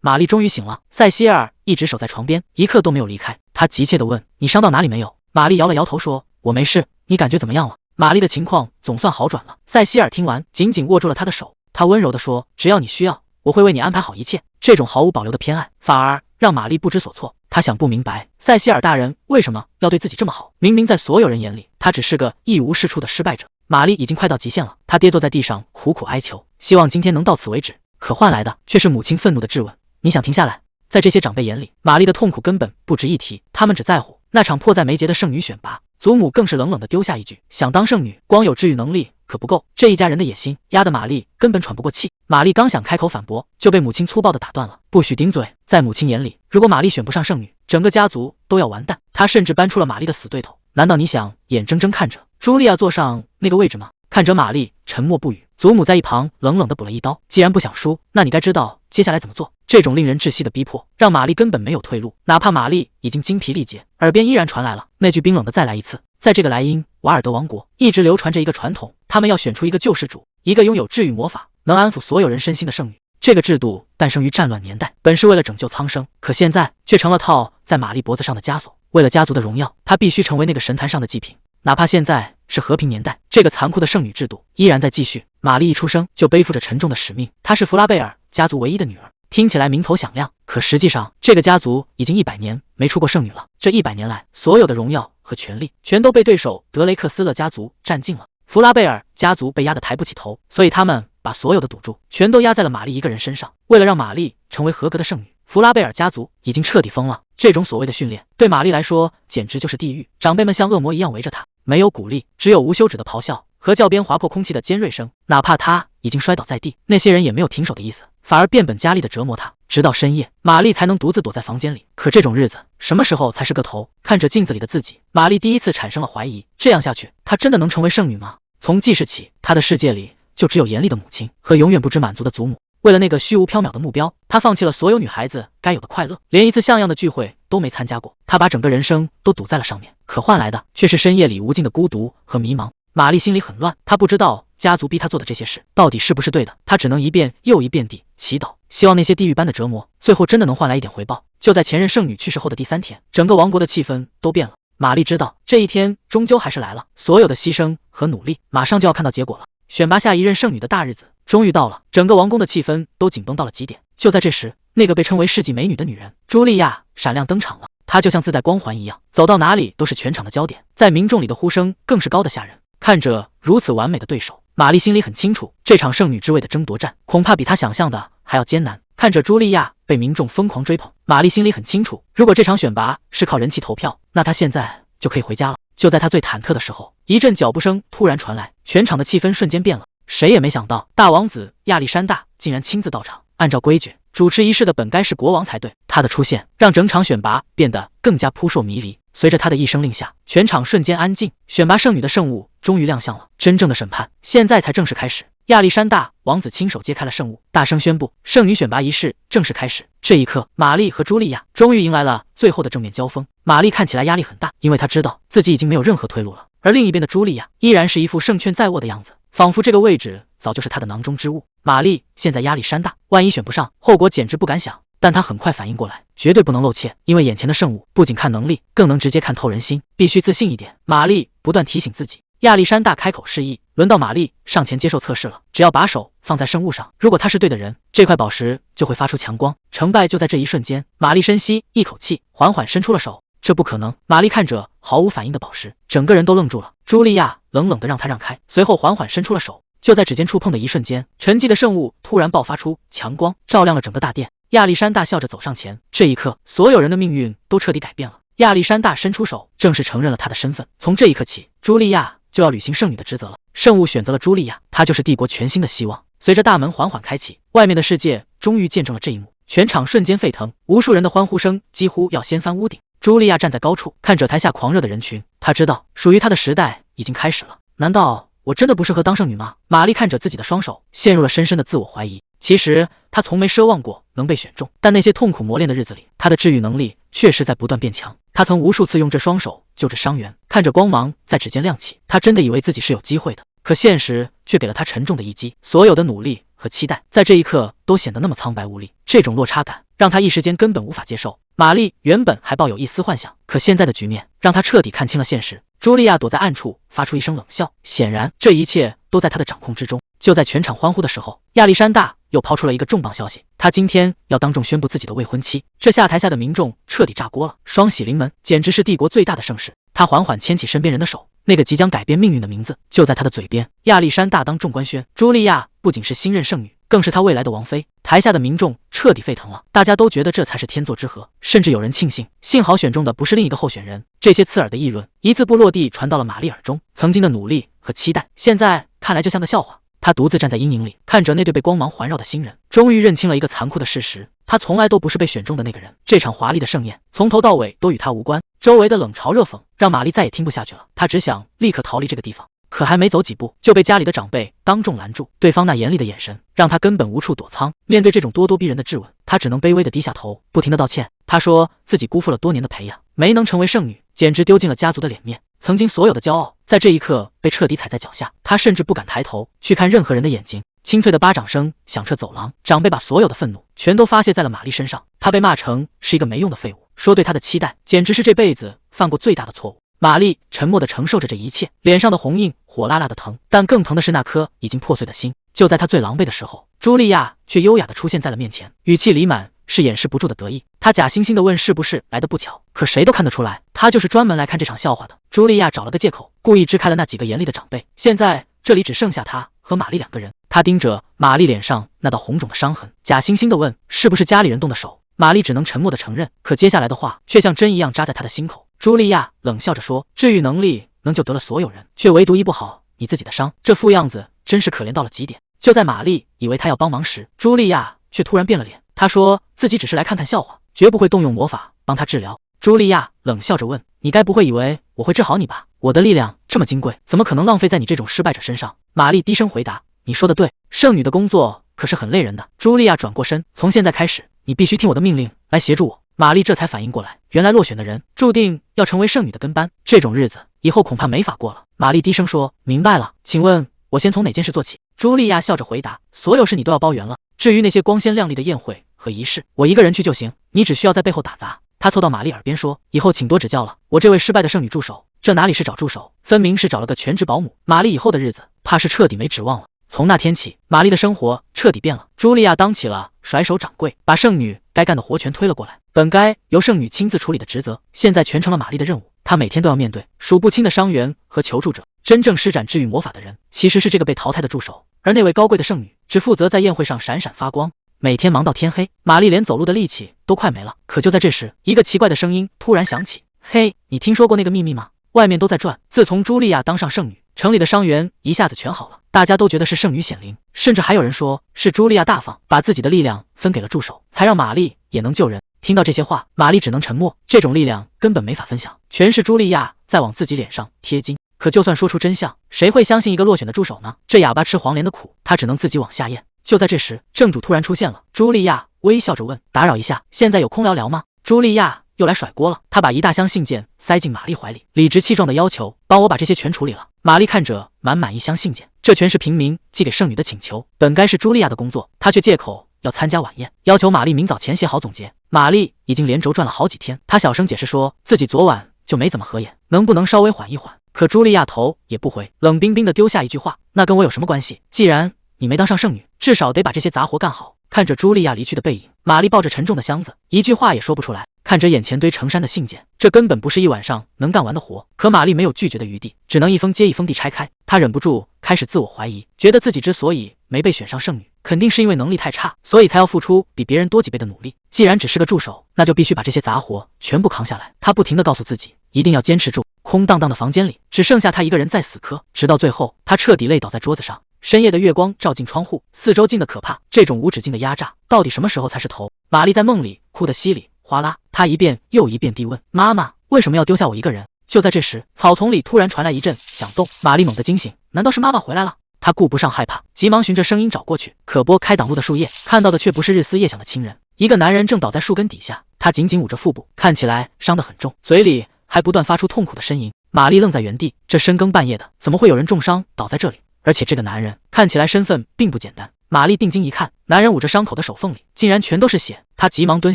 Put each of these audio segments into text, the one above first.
玛丽终于醒了，塞西尔一直守在床边，一刻都没有离开。他急切地问：“你伤到哪里没有？”玛丽摇了摇头说：“我没事，你感觉怎么样了？”玛丽的情况总算好转了。塞西尔听完，紧紧握住了她的手，他温柔地说：“只要你需要，我会为你安排好一切。”这种毫无保留的偏爱，反而让玛丽不知所措。她想不明白，塞西尔大人为什么要对自己这么好？明明在所有人眼里，他只是个一无是处的失败者。玛丽已经快到极限了，她跌坐在地上，苦苦哀求，希望今天能到此为止。可换来的却是母亲愤怒的质问：“你想停下来？”在这些长辈眼里，玛丽的痛苦根本不值一提，他们只在乎那场迫在眉睫的圣女选拔。祖母更是冷冷地丢下一句：“想当圣女，光有治愈能力可不够。”这一家人的野心压得玛丽根本喘不过气。玛丽刚想开口反驳，就被母亲粗暴地打断了：“不许顶嘴！”在母亲眼里，如果玛丽选不上圣女，整个家族都要完蛋。她甚至搬出了玛丽的死对头。难道你想眼睁睁看着茱莉亚坐上那个位置吗？看着玛丽沉默不语，祖母在一旁冷冷地补了一刀：“既然不想输，那你该知道接下来怎么做。”这种令人窒息的逼迫，让玛丽根本没有退路。哪怕玛丽已经精疲力竭，耳边依然传来了那句冰冷的“再来一次”。在这个莱茵瓦尔德王国，一直流传着一个传统，他们要选出一个救世主，一个拥有治愈魔法、能安抚所有人身心的圣女。这个制度诞生于战乱年代，本是为了拯救苍生，可现在却成了套在玛丽脖子上的枷锁。为了家族的荣耀，她必须成为那个神坛上的祭品。哪怕现在是和平年代，这个残酷的圣女制度依然在继续。玛丽一出生就背负着沉重的使命，她是弗拉贝尔家族唯一的女儿。听起来名头响亮，可实际上这个家族已经100年没出过圣女了。这100年来，所有的荣耀和权力全都被对手德雷克斯勒家族占尽了。弗拉贝尔家族被压得抬不起头，所以他们把所有的赌注全都压在了玛丽一个人身上。为了让玛丽成为合格的圣女，弗拉贝尔家族已经彻底疯了。这种所谓的训练对玛丽来说简直就是地狱。长辈们像恶魔一样围着她，没有鼓励，只有无休止的咆哮和教鞭划破空气的尖锐声。哪怕她已经摔倒在地，那些人也没有停手的意思，反而变本加厉地折磨她。直到深夜，玛丽才能独自躲在房间里。可这种日子什么时候才是个头？看着镜子里的自己，玛丽第一次产生了怀疑：这样下去，她真的能成为圣女吗？从记事起，她的世界里就只有严厉的母亲和永远不知满足的祖母。为了那个虚无缥缈的目标，她放弃了所有女孩子该有的快乐，连一次像样的聚会都没参加过。她把整个人生都赌在了上面，可换来的却是深夜里无尽的孤独和迷茫。玛丽心里很乱，她不知道家族逼她做的这些事到底是不是对的。她只能一遍又一遍地祈祷，希望那些地狱般的折磨最后真的能换来一点回报。就在前任圣女去世后的第3天，整个王国的气氛都变了。玛丽知道这一天终究还是来了，所有的牺牲和努力马上就要看到结果了。选拔下一任圣女的大日子终于到了，整个王宫的气氛都紧绷到了极点。就在这时，那个被称为世纪美女的女人茱莉亚闪亮登场了。她就像自带光环一样，走到哪里都是全场的焦点，在民众里的呼声更是高得吓人。看着如此完美的对手，玛丽心里很清楚，这场圣女之位的争夺战恐怕比她想象的还要艰难。看着茱莉亚被民众疯狂追捧，玛丽心里很清楚，如果这场选拔是靠人气投票，那她现在就可以回家了。就在她最忐忑的时候，一阵脚步声突然传来，全场的气氛瞬间变了。谁也没想到，大王子亚历山大竟然亲自到场。按照规矩，主持仪式的本该是国王才对，他的出现让整场选拔变得更加扑朔迷离。随着他的一声令下，全场瞬间安静，选拔圣女的圣物终于亮相了。真正的审判现在才正式开始。亚历山大王子亲手揭开了圣物，大声宣布圣女选拔仪式正式开始。这一刻，玛丽和茱莉亚终于迎来了最后的正面交锋。玛丽看起来压力很大，因为她知道自己已经没有任何退路了。而另一边的茱莉亚依然是一副胜券在握的样子，仿佛这个位置早就是她的囊中之物。玛丽现在压力山大，万一选不上，后果简直不敢想。但她很快反应过来，绝对不能露怯，因为眼前的圣物不仅看能力，更能直接看透人心，必须自信一点。玛丽不断提醒自己。亚历山大开口示意，轮到玛丽上前接受测试了。只要把手放在圣物上，如果他是对的人，这块宝石就会发出强光。成败就在这一瞬间。玛丽深吸一口气，缓缓伸出了手。这不可能！玛丽看着毫无反应的宝石，整个人都愣住了。茱莉亚冷冷地让他让开，随后缓缓伸出了手。就在指尖触碰的一瞬间，沉寂的圣物突然爆发出强光，照亮了整个大殿。亚历山大笑着走上前，这一刻，所有人的命运都彻底改变了。亚历山大伸出手，正式承认了他的身份。从这一刻起，茱莉亚就要履行圣女的职责了。圣物选择了茱莉亚，她就是帝国全新的希望。随着大门缓缓开启，外面的世界终于见证了这一幕，全场瞬间沸腾，无数人的欢呼声几乎要掀翻屋顶。茱莉亚站在高处，看着台下狂热的人群，她知道属于她的时代已经开始了。难道我真的不适合当圣女吗？玛丽看着自己的双手，陷入了深深的自我怀疑。其实她从没奢望过能被选中，但那些痛苦磨练的日子里，她的治愈能力确实在不断变强。她曾无数次用这双手救治伤员，看着光芒在指尖亮起，她真的以为自己是有机会的。可现实却给了她沉重的一击，所有的努力和期待在这一刻都显得那么苍白无力。这种落差感让他一时间根本无法接受。玛丽原本还抱有一丝幻想，可现在的局面让她彻底看清了现实。茱莉亚躲在暗处，发出一声冷笑，显然这一切都在她的掌控之中。就在全场欢呼的时候，亚历山大又抛出了一个重磅消息，他今天要当众宣布自己的未婚妻。这下台下的民众彻底炸锅了，双喜临门，简直是帝国最大的盛事。他缓缓牵起身边人的手，那个即将改变命运的名字就在他的嘴边。亚历山大当众官宣，茱莉亚不仅是新任圣女，更是他未来的王妃。台下的民众彻底沸腾了，大家都觉得这才是天作之合，甚至有人庆幸，幸好选中的不是另一个候选人。这些刺耳的议论一字不落地传到了玛丽耳中，曾经的努力和期待，现在看来就像个笑话。他独自站在阴影里，看着那对被光芒环绕的新人，终于认清了一个残酷的事实：他从来都不是被选中的那个人。这场华丽的盛宴从头到尾都与他无关。周围的冷嘲热讽让玛丽再也听不下去了，她只想立刻逃离这个地方。可还没走几步，就被家里的长辈当众拦住。对方那严厉的眼神让他根本无处躲藏。面对这种咄咄逼人的质问，他只能卑微的低下头，不停的道歉。他说自己辜负了多年的培养，没能成为圣女，简直丢尽了家族的脸面。曾经所有的骄傲，在这一刻被彻底踩在脚下。他甚至不敢抬头去看任何人的眼睛。清脆的巴掌声响彻走廊，长辈把所有的愤怒全都发泄在了玛丽身上。她被骂成是一个没用的废物，说对她的期待简直是这辈子犯过最大的错误。玛丽沉默地承受着这一切，脸上的红印火辣辣的疼，但更疼的是那颗已经破碎的心。就在她最狼狈的时候，茱莉亚却优雅地出现在了面前，语气里满是掩饰不住的得意。她假惺惺地问是不是来得不巧，可谁都看得出来，她就是专门来看这场笑话的。茱莉亚找了个借口，故意支开了那几个严厉的长辈。现在这里只剩下她和玛丽两个人。她盯着玛丽脸上那道红肿的伤痕，假惺惺地问是不是家里人动的手。玛丽只能沉默地承认，可接下来的话却像针一样扎在她的心口。茱莉亚冷笑着说，治愈能力能救得了所有人，却唯独医不好你自己的伤，这副样子真是可怜到了极点。就在玛丽以为她要帮忙时，茱莉亚却突然变了脸。她说自己只是来看看笑话，绝不会动用魔法帮她治疗。茱莉亚冷笑着问，你该不会以为我会治好你吧？我的力量这么金贵，怎么可能浪费在你这种失败者身上？玛丽低声回答，你说的对，圣女的工作可是很累人的。茱莉亚转过身，从现在开始，你必须听我的命令来协助我。玛丽这才反应过来，原来落选的人注定要成为圣女的跟班，这种日子以后恐怕没法过了。玛丽低声说，明白了，请问我先从哪件事做起？茱莉亚笑着回答，所有事你都要包圆了，至于那些光鲜亮丽的宴会和仪式，我一个人去就行，你只需要在背后打杂。他凑到玛丽耳边说，以后请多指教了，我这位失败的圣女助手，这哪里是找助手，分明是找了个全职保姆。玛丽以后的日子怕是彻底没指望了。从那天起，玛丽的生活彻底变了。茱莉亚当起了甩手掌柜，把圣女该干的活全推了过来。本该由圣女亲自处理的职责，现在全成了玛丽的任务。她每天都要面对数不清的伤员和求助者。真正施展治愈魔法的人，其实是这个被淘汰的助手，而那位高贵的圣女只负责在宴会上闪闪发光，每天忙到天黑。玛丽连走路的力气都快没了。可就在这时，一个奇怪的声音突然响起：嘿，你听说过那个秘密吗？外面都在转。自从茱莉亚当上圣女，城里的伤员一下子全好了，大家都觉得是圣女显灵，甚至还有人说是茱莉亚大方，把自己的力量分给了助手，才让玛丽也能救人。听到这些话，玛丽只能沉默，这种力量根本没法分享，全是茱莉亚在往自己脸上贴金。可就算说出真相，谁会相信一个落选的助手呢？这哑巴吃黄连的苦，他只能自己往下咽。就在这时，正主突然出现了。茱莉亚微笑着问，打扰一下，现在有空聊聊吗？茱莉亚又来甩锅了，他把一大箱信件塞进玛丽怀里，理直气壮地要求帮我把这些全处理了。玛丽看着满满一箱信件，这全是平民寄给圣女的请求，本该是茱莉亚的工作，她却借口要参加晚宴，要求玛丽明早前写好总结。玛丽已经连轴转了好几天，她小声解释说自己昨晚就没怎么合眼，能不能稍微缓一缓？可茱莉亚头也不回，冷冰冰地丢下一句话，那跟我有什么关系？既然你没当上圣女，至少得把这些杂活干好。看着茱莉亚离去的背影，玛丽抱着沉重的箱子，一句话也说不出来。看着眼前堆成山的信件，这根本不是一晚上能干完的活。可玛丽没有拒绝的余地，只能一封接一封地拆开。她忍不住开始自我怀疑，觉得自己之所以没被选上圣女，肯定是因为能力太差，所以才要付出比别人多几倍的努力。既然只是个助手，那就必须把这些杂活全部扛下来。她不停地告诉自己，一定要坚持住。空荡荡的房间里，只剩下她一个人在死磕，直到最后，她彻底累倒在桌子上。深夜的月光照进窗户，四周静得可怕。这种无止境的压榨，到底什么时候才是头？玛丽在梦里哭得稀里哗啦，她一遍又一遍地问妈妈，为什么要丢下我一个人？就在这时，草丛里突然传来一阵响动，玛丽猛地惊醒，难道是妈妈回来了？她顾不上害怕，急忙循着声音找过去，可拨开挡路的树叶，看到的却不是日思夜想的亲人。一个男人正倒在树根底下，他紧紧捂着腹部，看起来伤得很重，嘴里还不断发出痛苦的呻吟。玛丽愣在原地，这深更半夜的，怎么会有人重伤倒在这里？而且这个男人看起来身份并不简单。玛丽定睛一看，男人捂着伤口的手缝里竟然全都是血，她急忙蹲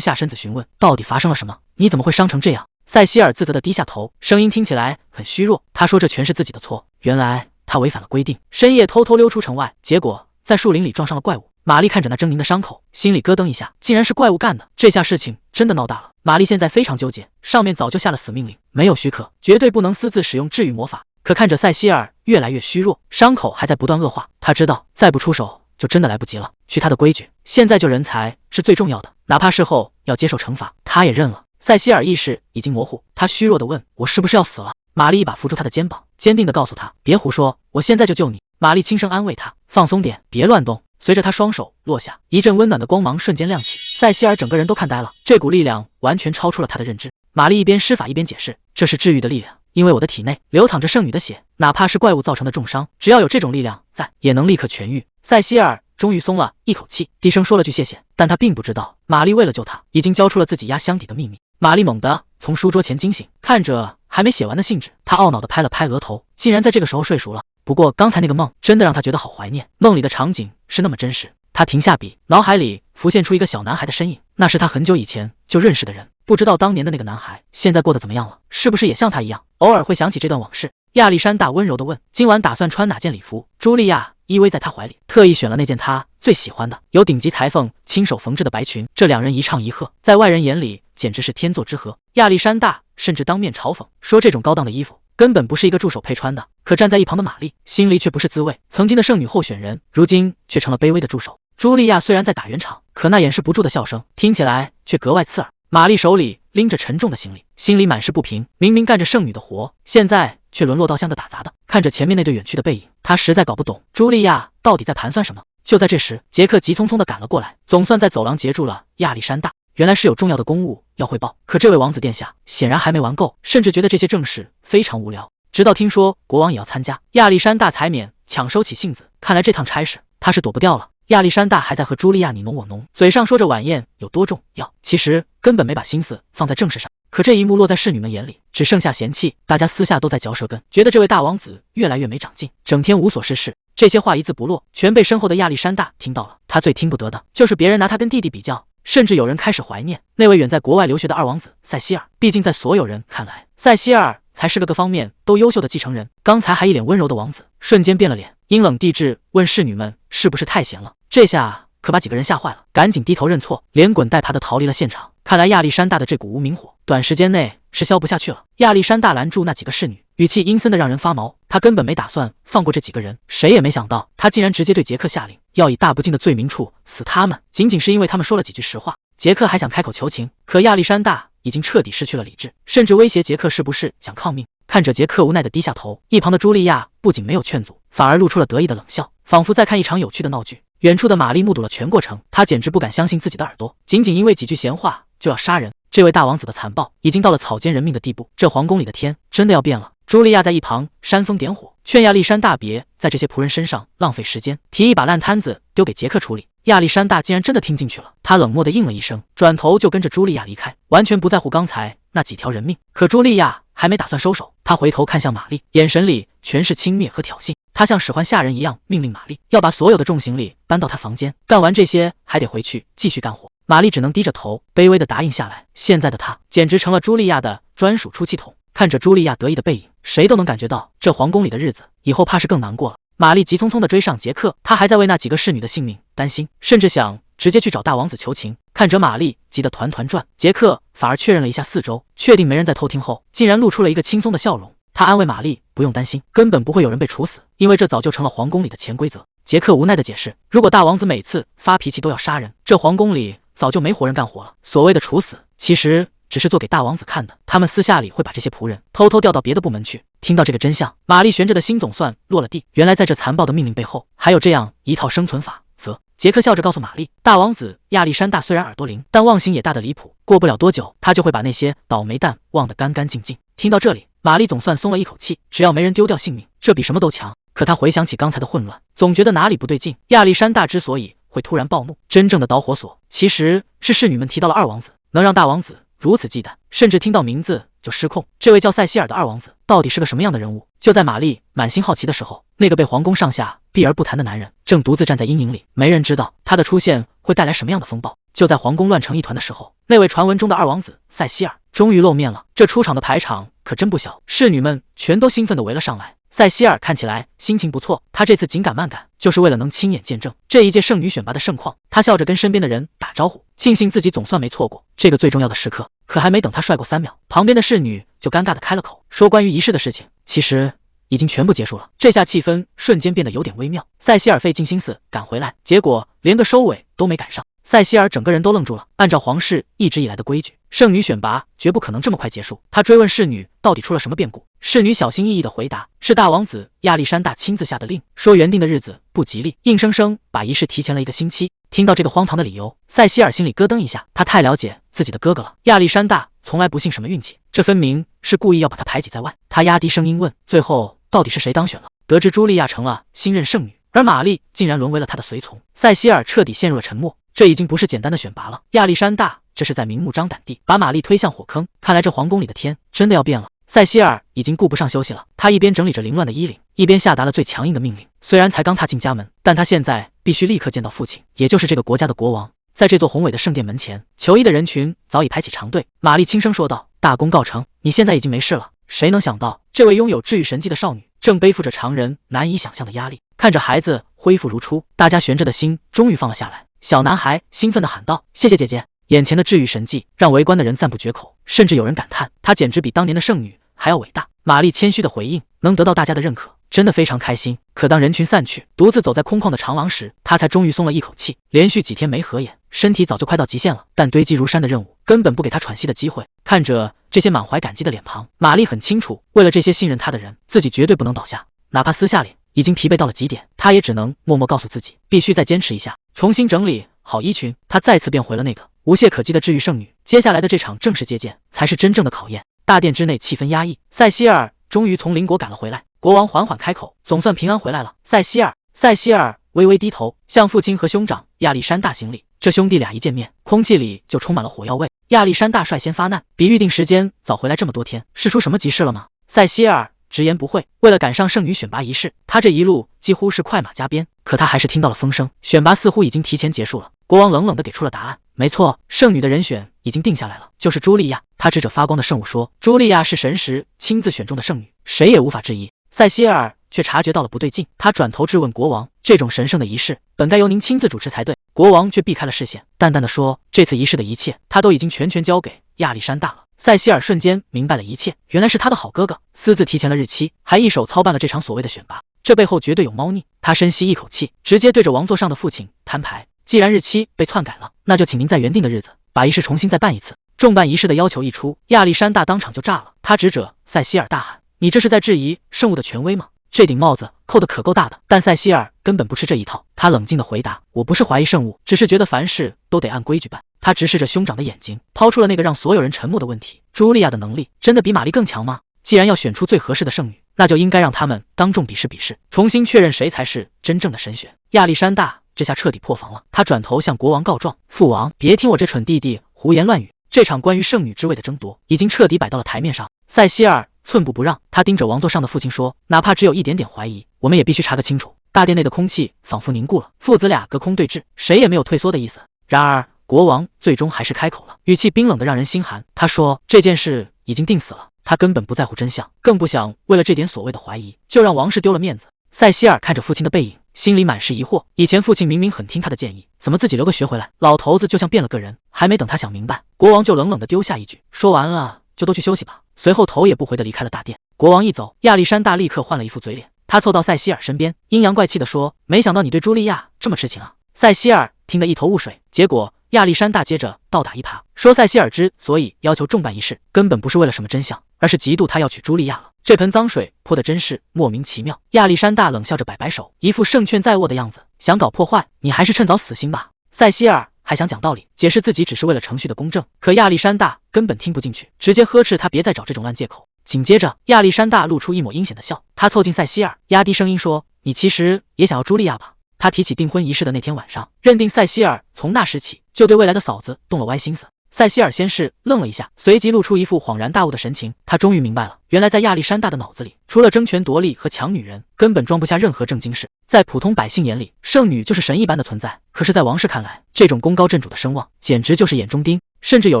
下身子询问，到底发生了什么？你怎么会伤成这样？塞西尔自责地低下头，声音听起来很虚弱。他说这全是自己的错，原来他违反了规定，深夜偷偷溜出城外，结果在树林里撞上了怪物。玛丽看着那狰狞的伤口，心里咯噔一下，竟然是怪物干的，这下事情真的闹大了。玛丽现在非常纠结，上面早就下了死命令，没有许可，绝对不能私自使用治愈魔法。可看着塞西尔越来越虚弱，伤口还在不断恶化，他知道再不出手就真的来不及了。据他的规矩，现在救人才是最重要的，哪怕事后要接受惩罚，他也认了。塞西尔意识已经模糊，他虚弱地问：“我是不是要死了？”玛丽一把扶住他的肩膀，坚定地告诉他：“别胡说，我现在就救你。”玛丽轻声安慰他：“放松点，别乱动。”随着他双手落下，一阵温暖的光芒瞬间亮起，塞西尔整个人都看呆了，这股力量完全超出了他的认知。玛丽一边施法一边解释：“这是治愈的力量，因为我的体内流淌着圣女的血，哪怕是怪物造成的重伤，只要有这种力量在，也能立刻痊愈。”塞西尔终于松了一口气，低声说了句谢谢，但他并不知道，玛丽为了救他，已经交出了自己压箱底的秘密。玛丽猛地从书桌前惊醒，看着还没写完的信纸，她懊恼地拍了拍额头，竟然在这个时候睡熟了。不过刚才那个梦真的让她觉得好怀念，梦里的场景是那么真实。她停下笔，脑海里浮现出一个小男孩的身影，那是她很久以前就认识的人。不知道当年的那个男孩现在过得怎么样了，是不是也像他一样，偶尔会想起这段往事？亚历山大温柔地问：“今晚打算穿哪件礼服？”茱莉亚依偎在他怀里，特意选了那件他最喜欢的，由顶级裁缝亲手缝制的白裙。这两人一唱一和，在外人眼里简直是天作之合。亚历山大甚至当面嘲讽说，这种高档的衣服根本不是一个助手配穿的。可站在一旁的玛丽心里却不是滋味，曾经的圣女候选人，如今却成了卑微的助手。茱莉亚虽然在打圆场，可那掩饰不住的笑声听起来却格外刺耳。玛丽手里拎着沉重的行李，心里满是不平，明明干着圣女的活，现在却沦落到像个打杂的。看着前面那对远去的背影，她实在搞不懂茱莉亚到底在盘算什么。就在这时，杰克急匆匆地赶了过来，总算在走廊截住了亚历山大。原来是有重要的公务要汇报，可这位王子殿下显然还没玩够，甚至觉得这些正事非常无聊。直到听说国王也要参加，亚历山大才勉强收起性子。看来这趟差事他是躲不掉了。亚历山大还在和茱莉亚你侬我侬，嘴上说着晚宴有多重要，其实根本没把心思放在正事上。可这一幕落在侍女们眼里，只剩下嫌弃，大家私下都在嚼舌根，觉得这位大王子越来越没长进，整天无所事事。这些话一字不落，全被身后的亚历山大听到了。他最听不得的就是别人拿他跟弟弟比较，甚至有人开始怀念那位远在国外留学的二王子塞西尔。毕竟在所有人看来，塞西尔才是个各方面都优秀的继承人。刚才还一脸温柔的王子，瞬间变了脸，阴冷地质问侍女们是不是太闲了。这下可把几个人吓坏了，赶紧低头认错，连滚带爬的逃离了现场。看来亚历山大的这股无名火，短时间内是消不下去了。亚历山大拦住那几个侍女，语气阴森的让人发毛。他根本没打算放过这几个人，谁也没想到他竟然直接对杰克下令，要以大不敬的罪名处死他们。仅仅是因为他们说了几句实话，杰克还想开口求情，可亚历山大已经彻底失去了理智，甚至威胁杰克是不是想抗命。看着杰克无奈的低下头，一旁的茱莉亚不仅没有劝阻，反而露出了得意的冷笑，仿佛在看一场有趣的闹剧。远处的玛丽目睹了全过程，她简直不敢相信自己的耳朵，仅仅因为几句闲话就要杀人。这位大王子的残暴已经到了草菅人命的地步，这皇宫里的天真的要变了。茱莉亚在一旁煽风点火，劝亚历山大别在这些仆人身上浪费时间，提议把烂摊子丢给杰克处理。亚历山大竟然真的听进去了，他冷漠地应了一声，转头就跟着茱莉亚离开，完全不在乎刚才那几条人命。可茱莉亚还没打算收手，她回头看向玛丽，眼神里全是轻蔑和挑衅。他像使唤下人一样命令玛丽要把所有的重行李搬到他房间，干完这些还得回去继续干活。玛丽只能低着头卑微地答应下来。现在的她简直成了茱莉亚的专属出气筒。看着茱莉亚得意的背影，谁都能感觉到这皇宫里的日子以后怕是更难过了。玛丽急匆匆地追上杰克，她还在为那几个侍女的性命担心，甚至想直接去找大王子求情。看着玛丽急得团团转，杰克反而确认了一下四周，确定没人在偷听后，竟然露出了一个轻松的笑容。他安慰玛丽不用担心，根本不会有人被处死，因为这早就成了皇宫里的潜规则。杰克无奈地解释，如果大王子每次发脾气都要杀人，这皇宫里早就没活人干活了。所谓的处死，其实只是做给大王子看的，他们私下里会把这些仆人偷偷调到别的部门去。听到这个真相，玛丽悬着的心总算落了地。原来在这残暴的命令背后，还有这样一套生存法则。杰克笑着告诉玛丽，大王子亚历山大虽然耳朵灵，但忘性也大得离谱，过不了多久他就会把那些倒霉蛋忘得干干净净。听到这里，玛丽总算松了一口气，只要没人丢掉性命，这比什么都强。可她回想起刚才的混乱，总觉得哪里不对劲。亚历山大之所以会突然暴怒，真正的导火索其实是侍女们提到了二王子，能让大王子如此忌惮，甚至听到名字就失控。这位叫塞西尔的二王子到底是个什么样的人物？就在玛丽满心好奇的时候，那个被皇宫上下避而不谈的男人正独自站在阴影里，没人知道他的出现会带来什么样的风暴。就在皇宫乱成一团的时候，那位传闻中的二王子塞西尔终于露面了。这出场的排场可真不小，侍女们全都兴奋地围了上来。塞西尔看起来心情不错，他这次紧赶慢赶，就是为了能亲眼见证这一届圣女选拔的盛况。他笑着跟身边的人打招呼，庆幸自己总算没错过这个最重要的时刻。可还没等他帅过3秒，旁边的侍女就尴尬地开了口，说关于仪式的事情，其实已经全部结束了。这下气氛瞬间变得有点微妙。塞西尔费尽心思赶回来，结果连个收尾都没赶上。塞西尔整个人都愣住了。按照皇室一直以来的规矩，圣女选拔绝不可能这么快结束。他追问侍女到底出了什么变故，侍女小心翼翼地回答，是大王子亚历山大亲自下的令，说原定的日子不吉利，硬生生把仪式提前了1个星期。听到这个荒唐的理由，塞西尔心里咯噔一下，他太了解自己的哥哥了。亚历山大从来不信什么运气，这分明是故意要把他排挤在外。他压低声音问，最后到底是谁当选了？得知茱莉亚成了新任圣女，而玛丽竟然沦为了他的随从，塞西尔彻底陷入了沉默。这已经不是简单的选拔了，亚历山大这是在明目张胆地把玛丽推向火坑。看来这皇宫里的天真的要变了。塞西尔已经顾不上休息了，他一边整理着凌乱的衣领，一边下达了最强硬的命令。虽然才刚踏进家门，但他现在必须立刻见到父亲，也就是这个国家的国王。在这座宏伟的圣殿门前，求医的人群早已排起长队。玛丽轻声说道，大功告成，你现在已经没事了。谁能想到，这位拥有治愈神迹的少女正背负着常人难以想象的压力。看着孩子恢复如初，大家悬着的心终于放了下来。小男孩兴奋地喊道，谢谢姐姐。眼前的治愈神迹让围观的人赞不绝口，甚至有人感叹，她简直比当年的圣女还要伟大。玛丽谦虚地回应，能得到大家的认可，真的非常开心。可当人群散去，独自走在空旷的长廊时，她才终于松了一口气。连续几天没合眼，身体早就快到极限了，但堆积如山的任务根本不给她喘息的机会。看着这些满怀感激的脸庞，玛丽很清楚，为了这些信任她的人，自己绝对不能倒下。哪怕撕下脸已经疲惫到了极点，她也只能默默告诉自己，必须再坚持一下。重新整理好衣裙，她再次变回了那个无懈可击的治愈圣女。接下来的这场正式接见才是真正的考验。大殿之内气氛压抑，塞西尔终于从邻国赶了回来。国王缓缓开口，总算平安回来了。塞西尔微微低头，向父亲和兄长亚历山大行礼。这兄弟俩一见面，空气里就充满了火药味。亚历山大率先发难，比预定时间早回来这么多天，是出什么急事了吗？塞西尔直言不讳，为了赶上圣女选拔仪式，他这一路几乎是快马加鞭。可他还是听到了风声，选拔似乎已经提前结束了。国王冷冷地给出了答案，没错，圣女的人选已经定下来了，就是茱莉亚。他指着发光的圣物说，茱莉亚是神时亲自选中的圣女，谁也无法质疑。塞西尔却察觉到了不对劲，他转头质问国王，这种神圣的仪式本该由您亲自主持才对。国王却避开了视线，淡淡的说，这次仪式的一切他都已经全权交给亚历山大了。塞西尔瞬间明白了一切，原来是他的好哥哥私自提前了日期，还一手操办了这场所谓的选拔，这背后绝对有猫腻。他深吸一口气，直接对着王座上的父亲摊牌，既然日期被篡改了，那就请您在原定的日子把仪式重新再办一次。重办仪式的要求一出，亚历山大当场就炸了，他指着塞西尔大喊，你这是在质疑圣物的权威吗？这顶帽子扣得可够大的。但塞西尔根本不吃这一套，他冷静地回答，我不是怀疑圣物，只是觉得凡事都得按规矩办。他直视着兄长的眼睛，抛出了那个让所有人沉默的问题，茱莉亚的能力真的比玛丽更强吗？既然要选出最合适的圣女，那就应该让他们当众比试比试，重新确认谁才是真正的神选。亚历山大这下彻底破防了，他转头向国王告状，父王，别听我这蠢弟弟胡言乱语，这场关于圣女之位的争夺已经彻底摆到了台面上。塞西尔寸步不让，他盯着王座上的父亲说，哪怕只有一点点怀疑，我们也必须查个清楚。大殿内的空气仿佛凝固了，父子俩隔空对峙，谁也没有退缩的意思。然而国王最终还是开口了，语气冰冷的让人心寒。他说，这件事已经定死了，他根本不在乎真相，更不想为了这点所谓的怀疑就让王室丢了面子。塞西尔看着父亲的背影，心里满是疑惑，以前父亲明明很听他的建议，怎么自己留个学回来？老头子就像变了个人。还没等他想明白，国王就冷冷地丢下一句，说完了就都去休息吧。随后头也不回地离开了大殿。国王一走，亚历山大立刻换了一副嘴脸，他凑到塞西尔身边，阴阳怪气地说，没想到你对茱莉亚这么痴情啊。塞西尔听得一头雾水，结果亚历山大接着倒打一耙，说塞西尔之所以要求重办仪式，根本不是为了什么真相，而是嫉妒他要娶茱莉亚了。这盆脏水泼得真是莫名其妙。亚历山大冷笑着摆摆手，一副胜券在握的样子，想搞破坏，你还是趁早死心吧。塞西尔还想讲道理，解释自己只是为了程序的公正，可亚历山大根本听不进去，直接呵斥他别再找这种烂借口。紧接着，亚历山大露出一抹阴险的笑，他凑近塞西尔，压低声音说，你其实也想要茱莉亚吧？他提起订婚仪式的那天晚上，认定塞西尔从那时起就对未来的嫂子动了歪心思，塞西尔先是愣了一下，随即露出一副恍然大悟的神情。他终于明白了，原来在亚历山大的脑子里，除了争权夺利和抢女人，根本装不下任何正经事。在普通百姓眼里，圣女就是神一般的存在，可是，在王室看来，这种功高震主的声望，简直就是眼中钉。甚至有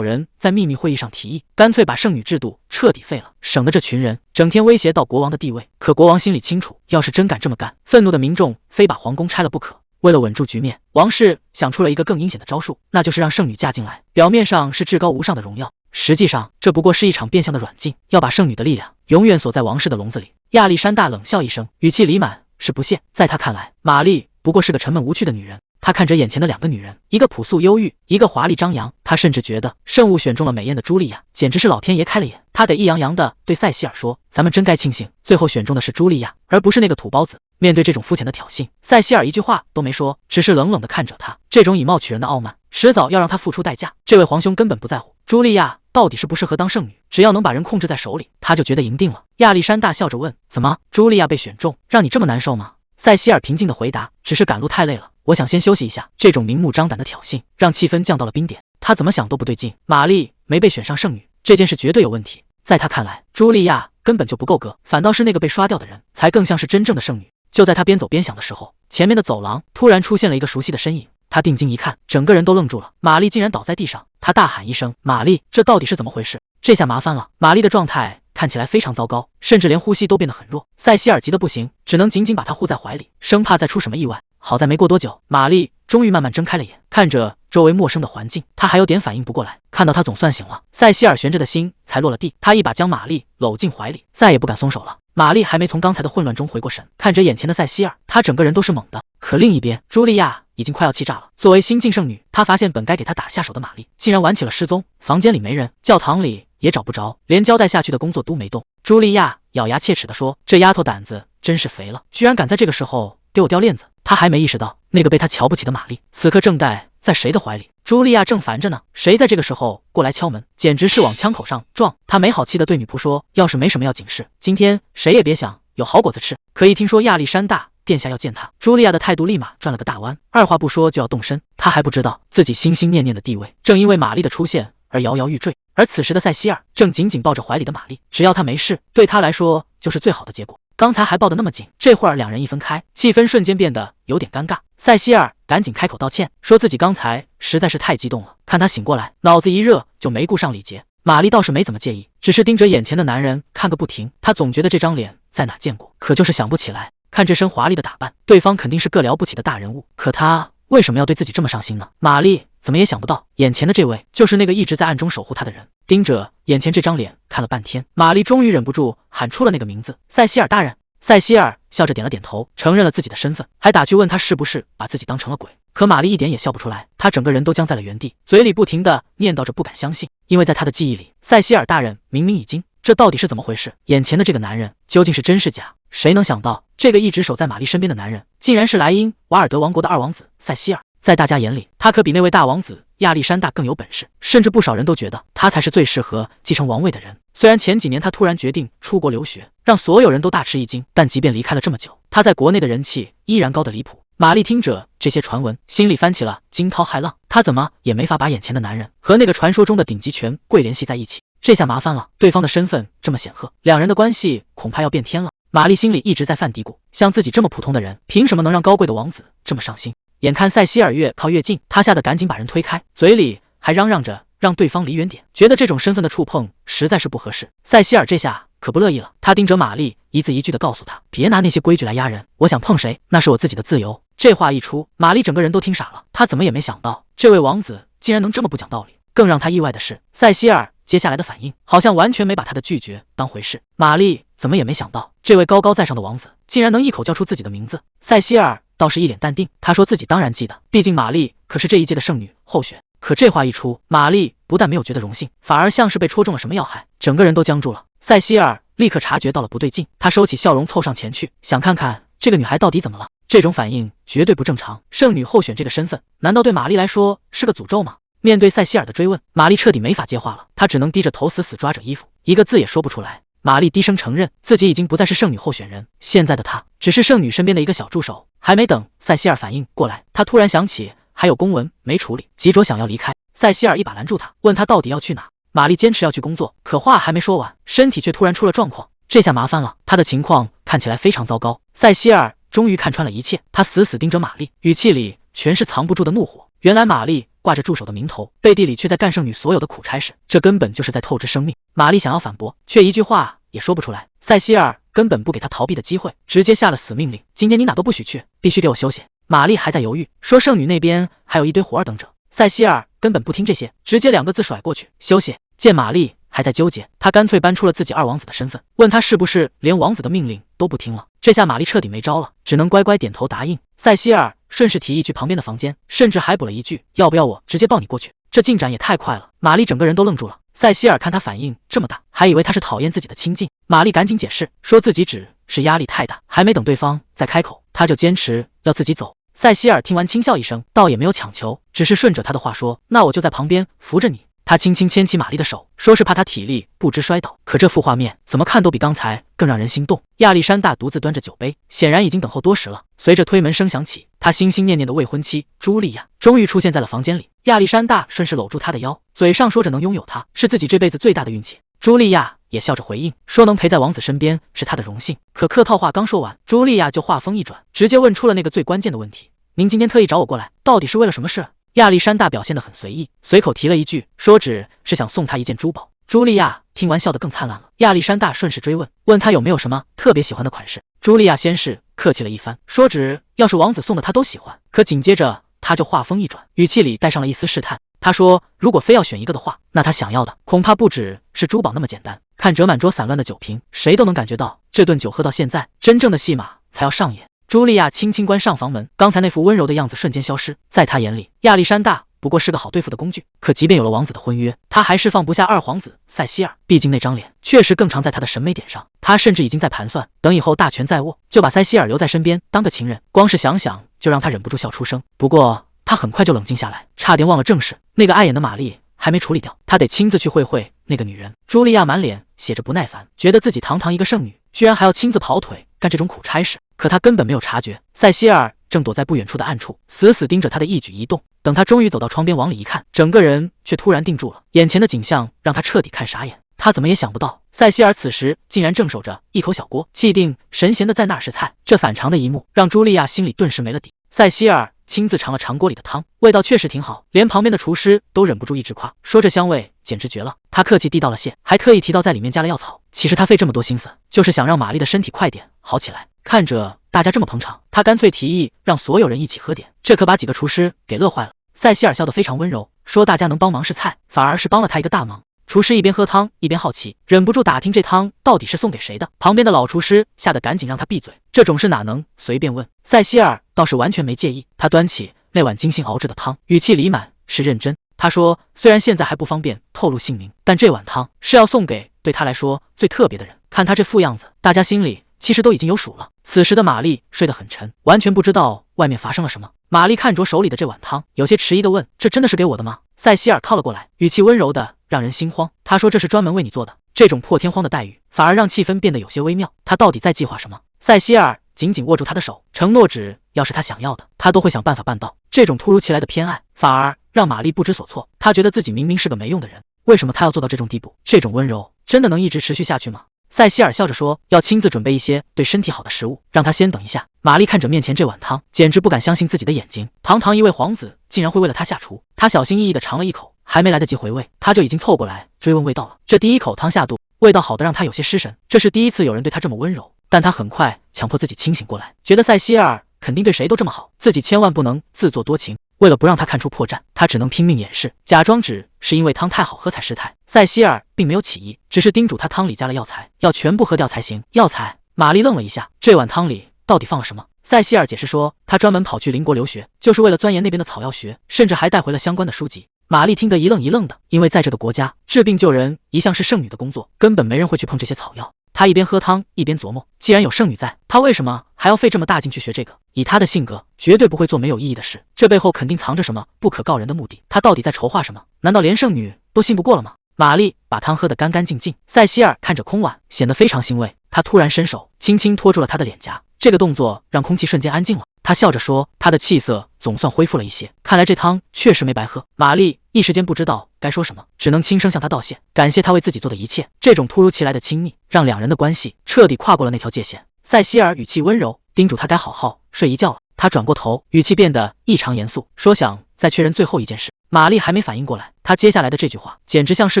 人在秘密会议上提议，干脆把圣女制度彻底废了，省得这群人整天威胁到国王的地位。可国王心里清楚，要是真敢这么干，愤怒的民众非把皇宫拆了不可。为了稳住局面，王室想出了一个更阴险的招数，那就是让圣女嫁进来。表面上是至高无上的荣耀，实际上这不过是一场变相的软禁，要把圣女的力量永远锁在王室的笼子里。亚历山大冷笑一声，语气里满是不屑。在他看来，玛丽不过是个沉闷无趣的女人。他看着眼前的两个女人，一个朴素忧郁，一个华丽张扬。他甚至觉得圣物选中了美艳的茱莉亚，简直是老天爷开了眼。他得意洋洋地对塞西尔说：“咱们真该庆幸，最后选中的是茱莉亚，而不是那个土包子。”面对这种肤浅的挑衅，塞西尔一句话都没说，只是冷冷地看着他。这种以貌取人的傲慢，迟早要让他付出代价。这位皇兄根本不在乎茱莉亚到底是不适合当圣女，只要能把人控制在手里，他就觉得赢定了。亚历山大笑着问：“怎么，茱莉亚被选中，让你这么难受吗？”塞西尔平静地回答：“只是赶路太累了，我想先休息一下。”这种明目张胆的挑衅让气氛降到了冰点。他怎么想都不对劲，玛丽没被选上圣女，这件事绝对有问题。在他看来，茱莉亚根本就不够格，反倒是那个被刷掉的人才更像是真正的圣女。就在他边走边想的时候，前面的走廊突然出现了一个熟悉的身影。他定睛一看，整个人都愣住了。玛丽竟然倒在地上，他大喊一声：“玛丽，这到底是怎么回事？”这下麻烦了，玛丽的状态看起来非常糟糕，甚至连呼吸都变得很弱。塞西尔急得不行，只能紧紧把她护在怀里，生怕再出什么意外。好在没过多久，玛丽终于慢慢睁开了眼，看着周围陌生的环境，她还有点反应不过来。看到她总算醒了，塞西尔悬着的心才落了地。他一把将玛丽搂进怀里，再也不敢松手了。玛丽还没从刚才的混乱中回过神，看着眼前的塞西尔，她整个人都是懵的。可另一边，茱莉亚已经快要气炸了。作为新晋圣女，她发现本该给她打下手的玛丽，竟然玩起了失踪。房间里没人，教堂里也找不着，连交代下去的工作都没动。茱莉亚咬牙切齿地说：“这丫头胆子真是肥了，居然敢在这个时候给我掉链子。”她还没意识到，那个被她瞧不起的玛丽，此刻正戴在谁的怀里。茱莉亚正烦着呢，谁在这个时候过来敲门，简直是往枪口上撞。她没好气地对女仆说：“要是没什么要紧事，今天谁也别想有好果子吃。”可一听说亚历山大殿下要见她，茱莉亚的态度立马转了个大弯，二话不说就要动身。她还不知道自己心心念念的地位，正因为玛丽的出现而摇摇欲坠。而此时的塞西尔正紧紧抱着怀里的玛丽，只要她没事，对他来说就是最好的结果。刚才还抱得那么紧，这会儿两人一分开，气氛瞬间变得有点尴尬。塞西尔赶紧开口道歉，说自己刚才实在是太激动了。看他醒过来，脑子一热就没顾上礼节。玛丽倒是没怎么介意，只是盯着眼前的男人看个不停。她总觉得这张脸在哪见过，可就是想不起来。看这身华丽的打扮，对方肯定是个了不起的大人物，可他为什么要对自己这么上心呢？玛丽怎么也想不到，眼前的这位就是那个一直在暗中守护她的人。盯着眼前这张脸看了半天，玛丽终于忍不住喊出了那个名字：“塞西尔大人。”塞西尔笑着点了点头，承认了自己的身份，还打趣问他是不是把自己当成了鬼。可玛丽一点也笑不出来，她整个人都僵在了原地，嘴里不停地念叨着不敢相信，因为在她的记忆里，塞西尔大人明明已经……这到底是怎么回事？眼前的这个男人究竟是真是假？谁能想到，这个一直守在玛丽身边的男人，竟然是莱茵瓦尔德王国的二王子塞西尔。在大家眼里，他可比那位大王子亚历山大更有本事，甚至不少人都觉得他才是最适合继承王位的人。虽然前几年他突然决定出国留学，让所有人都大吃一惊，但即便离开了这么久，他在国内的人气依然高得离谱。玛丽听着这些传闻，心里翻起了惊涛骇浪，她怎么也没法把眼前的男人和那个传说中的顶级权贵联系在一起。这下麻烦了，对方的身份这么显赫，两人的关系恐怕要变天了。玛丽心里一直在犯嘀咕，像自己这么普通的人，凭什么能让高贵的王子这么上心？眼看塞西尔越靠越近，他吓得赶紧把人推开，嘴里还嚷嚷着让对方离远点，觉得这种身份的触碰实在是不合适。塞西尔这下可不乐意了，他盯着玛丽，一字一句地告诉他：“别拿那些规矩来压人，我想碰谁那是我自己的自由。”这话一出，玛丽整个人都听傻了，她怎么也没想到这位王子竟然能这么不讲道理。更让她意外的是，塞西尔接下来的反应好像完全没把她的拒绝当回事。玛丽怎么也没想到，这位高高在上的王子竟然能一口叫出自己的名字。塞西尔倒是一脸淡定，他说自己当然记得，毕竟玛丽可是这一届的圣女候选。可这话一出，玛丽不但没有觉得荣幸，反而像是被戳中了什么要害，整个人都僵住了。塞西尔立刻察觉到了不对劲，他收起笑容凑上前去，想看看这个女孩到底怎么了。这种反应绝对不正常，圣女候选这个身份难道对玛丽来说是个诅咒吗？面对塞西尔的追问，玛丽彻底没法接话了，她只能低着头死死抓着衣服，一个字也说不出来。玛丽低声承认自己已经不再是圣女候选人，现在的她只是圣女身边的一个小助手。还没等塞西尔反应过来，她突然想起还有公文没处理，急着想要离开。塞西尔一把拦住他，问他到底要去哪。玛丽坚持要去工作，可话还没说完，身体却突然出了状况。这下麻烦了，他的情况看起来非常糟糕。塞西尔终于看穿了一切，他死死盯着玛丽，语气里全是藏不住的怒火。原来玛丽挂着助手的名头，背地里却在干剩女所有的苦差事，这根本就是在透支生命。玛丽想要反驳，却一句话也说不出来。塞西尔根本不给他逃避的机会，直接下了死命令：今天你哪都不许去，必须给我休息。玛丽还在犹豫，说剩女那边还有一堆活儿等着。塞西尔根本不听这些，直接2个字甩过去：休息。见玛丽还在纠结，他干脆搬出了自己二王子的身份，问他是不是连王子的命令都不听了。这下玛丽彻底没招了，只能乖乖点头答应。塞西尔顺势提议去旁边的房间，甚至还补了一句：要不要我直接抱你过去？这进展也太快了，玛丽整个人都愣住了。塞西尔看他反应这么大，还以为他是讨厌自己的亲近。玛丽赶紧解释，说自己只是压力太大，还没等对方再开口，他就坚持要自己走。塞西尔听完轻笑一声，倒也没有强求，只是顺着他的话说：那我就在旁边扶着你。他轻轻牵起玛丽的手，说是怕她体力不支摔倒。可这幅画面怎么看都比刚才更让人心动。亚历山大独自端着酒杯，显然已经等候多时了。随着推门声响起，他心心念念的未婚妻茱莉亚终于出现在了房间里。亚历山大顺势搂住她的腰，嘴上说着能拥有她是自己这辈子最大的运气。茱莉亚也笑着回应，说能陪在王子身边是她的荣幸。可客套话刚说完，茱莉亚就话锋一转，直接问出了那个最关键的问题：您今天特意找我过来，到底是为了什么事？亚历山大表现得很随意，随口提了一句，说只是想送他一件珠宝。茱莉亚听完笑得更灿烂了。亚历山大顺势追问，问他有没有什么特别喜欢的款式。茱莉亚先是客气了一番，说只要是王子送的他都喜欢。可紧接着他就话锋一转，语气里带上了一丝试探。他说如果非要选一个的话，那他想要的恐怕不只是珠宝那么简单。看着满桌散乱的酒瓶，谁都能感觉到这顿酒喝到现在，真正的戏码才要上演。茱莉亚轻轻关上房门，刚才那副温柔的样子瞬间消失。在她眼里，亚历山大不过是个好对付的工具。可即便有了王子的婚约，她还是放不下二皇子塞西尔，毕竟那张脸确实更常在她的审美点上。她甚至已经在盘算，等以后大权在握，就把塞西尔留在身边当个情人。光是想想就让她忍不住笑出声。不过她很快就冷静下来，差点忘了正事，那个碍眼的玛丽还没处理掉，她得亲自去会会那个女人。茱莉亚满脸写着不耐烦，觉得自己堂堂一个剩女，居然还要亲自跑腿干这种苦差事。可她根本没有察觉，塞西尔正躲在不远处的暗处，死死盯着她的一举一动。等她终于走到窗边往里一看，整个人却突然定住了。眼前的景象让她彻底看傻眼。她怎么也想不到，塞西尔此时竟然正守着一口小锅，气定神闲的在那儿试菜。这反常的一幕让茱莉亚心里顿时没了底。塞西尔亲自尝了尝锅里的汤，味道确实挺好，连旁边的厨师都忍不住一直夸，说这香味简直绝了。他客气递到了谢，还特意提到在里面加了药草。其实他费这么多心思，就是想让玛丽的身体快点好起来。看着大家这么捧场，他干脆提议让所有人一起喝点，这可把几个厨师给乐坏了。塞西尔笑得非常温柔，说大家能帮忙是菜，反而是帮了他一个大忙。厨师一边喝汤一边好奇，忍不住打听这汤到底是送给谁的。旁边的老厨师吓得赶紧让他闭嘴，这种事哪能随便问。塞西尔倒是完全没介意，他端起那碗精心熬制的汤，语气里满是认真。他说虽然现在还不方便透露姓名，但这碗汤是要送给对他来说最特别的人。看他这副样子，大家心里其实都已经有数了。此时的玛丽睡得很沉，完全不知道外面发生了什么。玛丽看着手里的这碗汤，有些迟疑地问：这真的是给我的吗？塞西尔靠了过来，语气温柔的让人心慌。他说这是专门为你做的。这种破天荒的待遇反而让气氛变得有些微妙。他到底在计划什么？塞西尔紧紧握住他的手，承诺只要是他想要的，他都会想办法办到。这种突如其来的偏爱反而让玛丽不知所措。她觉得自己明明是个没用的人，为什么他要做到这种地步？这种温柔真的能一直持续下去吗？塞西尔笑着说，要亲自准备一些对身体好的食物，让他先等一下。玛丽看着面前这碗汤，简直不敢相信自己的眼睛，堂堂一位皇子竟然会为了他下厨。他小心翼翼地尝了一口，还没来得及回味，他就已经凑过来追问味道了。这第一口汤下肚，味道好的让他有些失神，这是第一次有人对他这么温柔。但他很快强迫自己清醒过来，觉得塞西尔肯定对谁都这么好，自己千万不能自作多情。为了不让他看出破绽，他只能拼命掩饰，假装只是因为汤太好喝才失态。塞西尔并没有起疑，只是叮嘱他汤里加了药材，要全部喝掉才行。药材？玛丽愣了一下，这碗汤里到底放了什么？塞西尔解释说，他专门跑去邻国留学，就是为了钻研那边的草药学，甚至还带回了相关的书籍。玛丽听得一愣一愣的，因为在这个国家，治病救人一向是剩女的工作，根本没人会去碰这些草药。他一边喝汤一边琢磨，既然有剩女在，他为什么还要费这么大劲去学这个？以他的性格，绝对不会做没有意义的事，这背后肯定藏着什么不可告人的目的。他到底在筹划什么？难道连剩女都信不过了吗？玛丽把汤喝得干干净净，塞西尔看着空碗，显得非常欣慰。他突然伸手轻轻托住了他的脸颊，这个动作让空气瞬间安静了。他笑着说，他的气色总算恢复了一些，看来这汤确实没白喝。玛丽一时间不知道该说什么，只能轻声向他道谢，感谢他为自己做的一切。这种突如其来的亲密，让两人的关系彻底跨过了那条界限。塞西尔语气温柔，叮嘱他该好好睡一觉了。他转过头，语气变得异常严肃，说想再确认最后一件事。玛丽还没反应过来，他接下来的这句话简直像是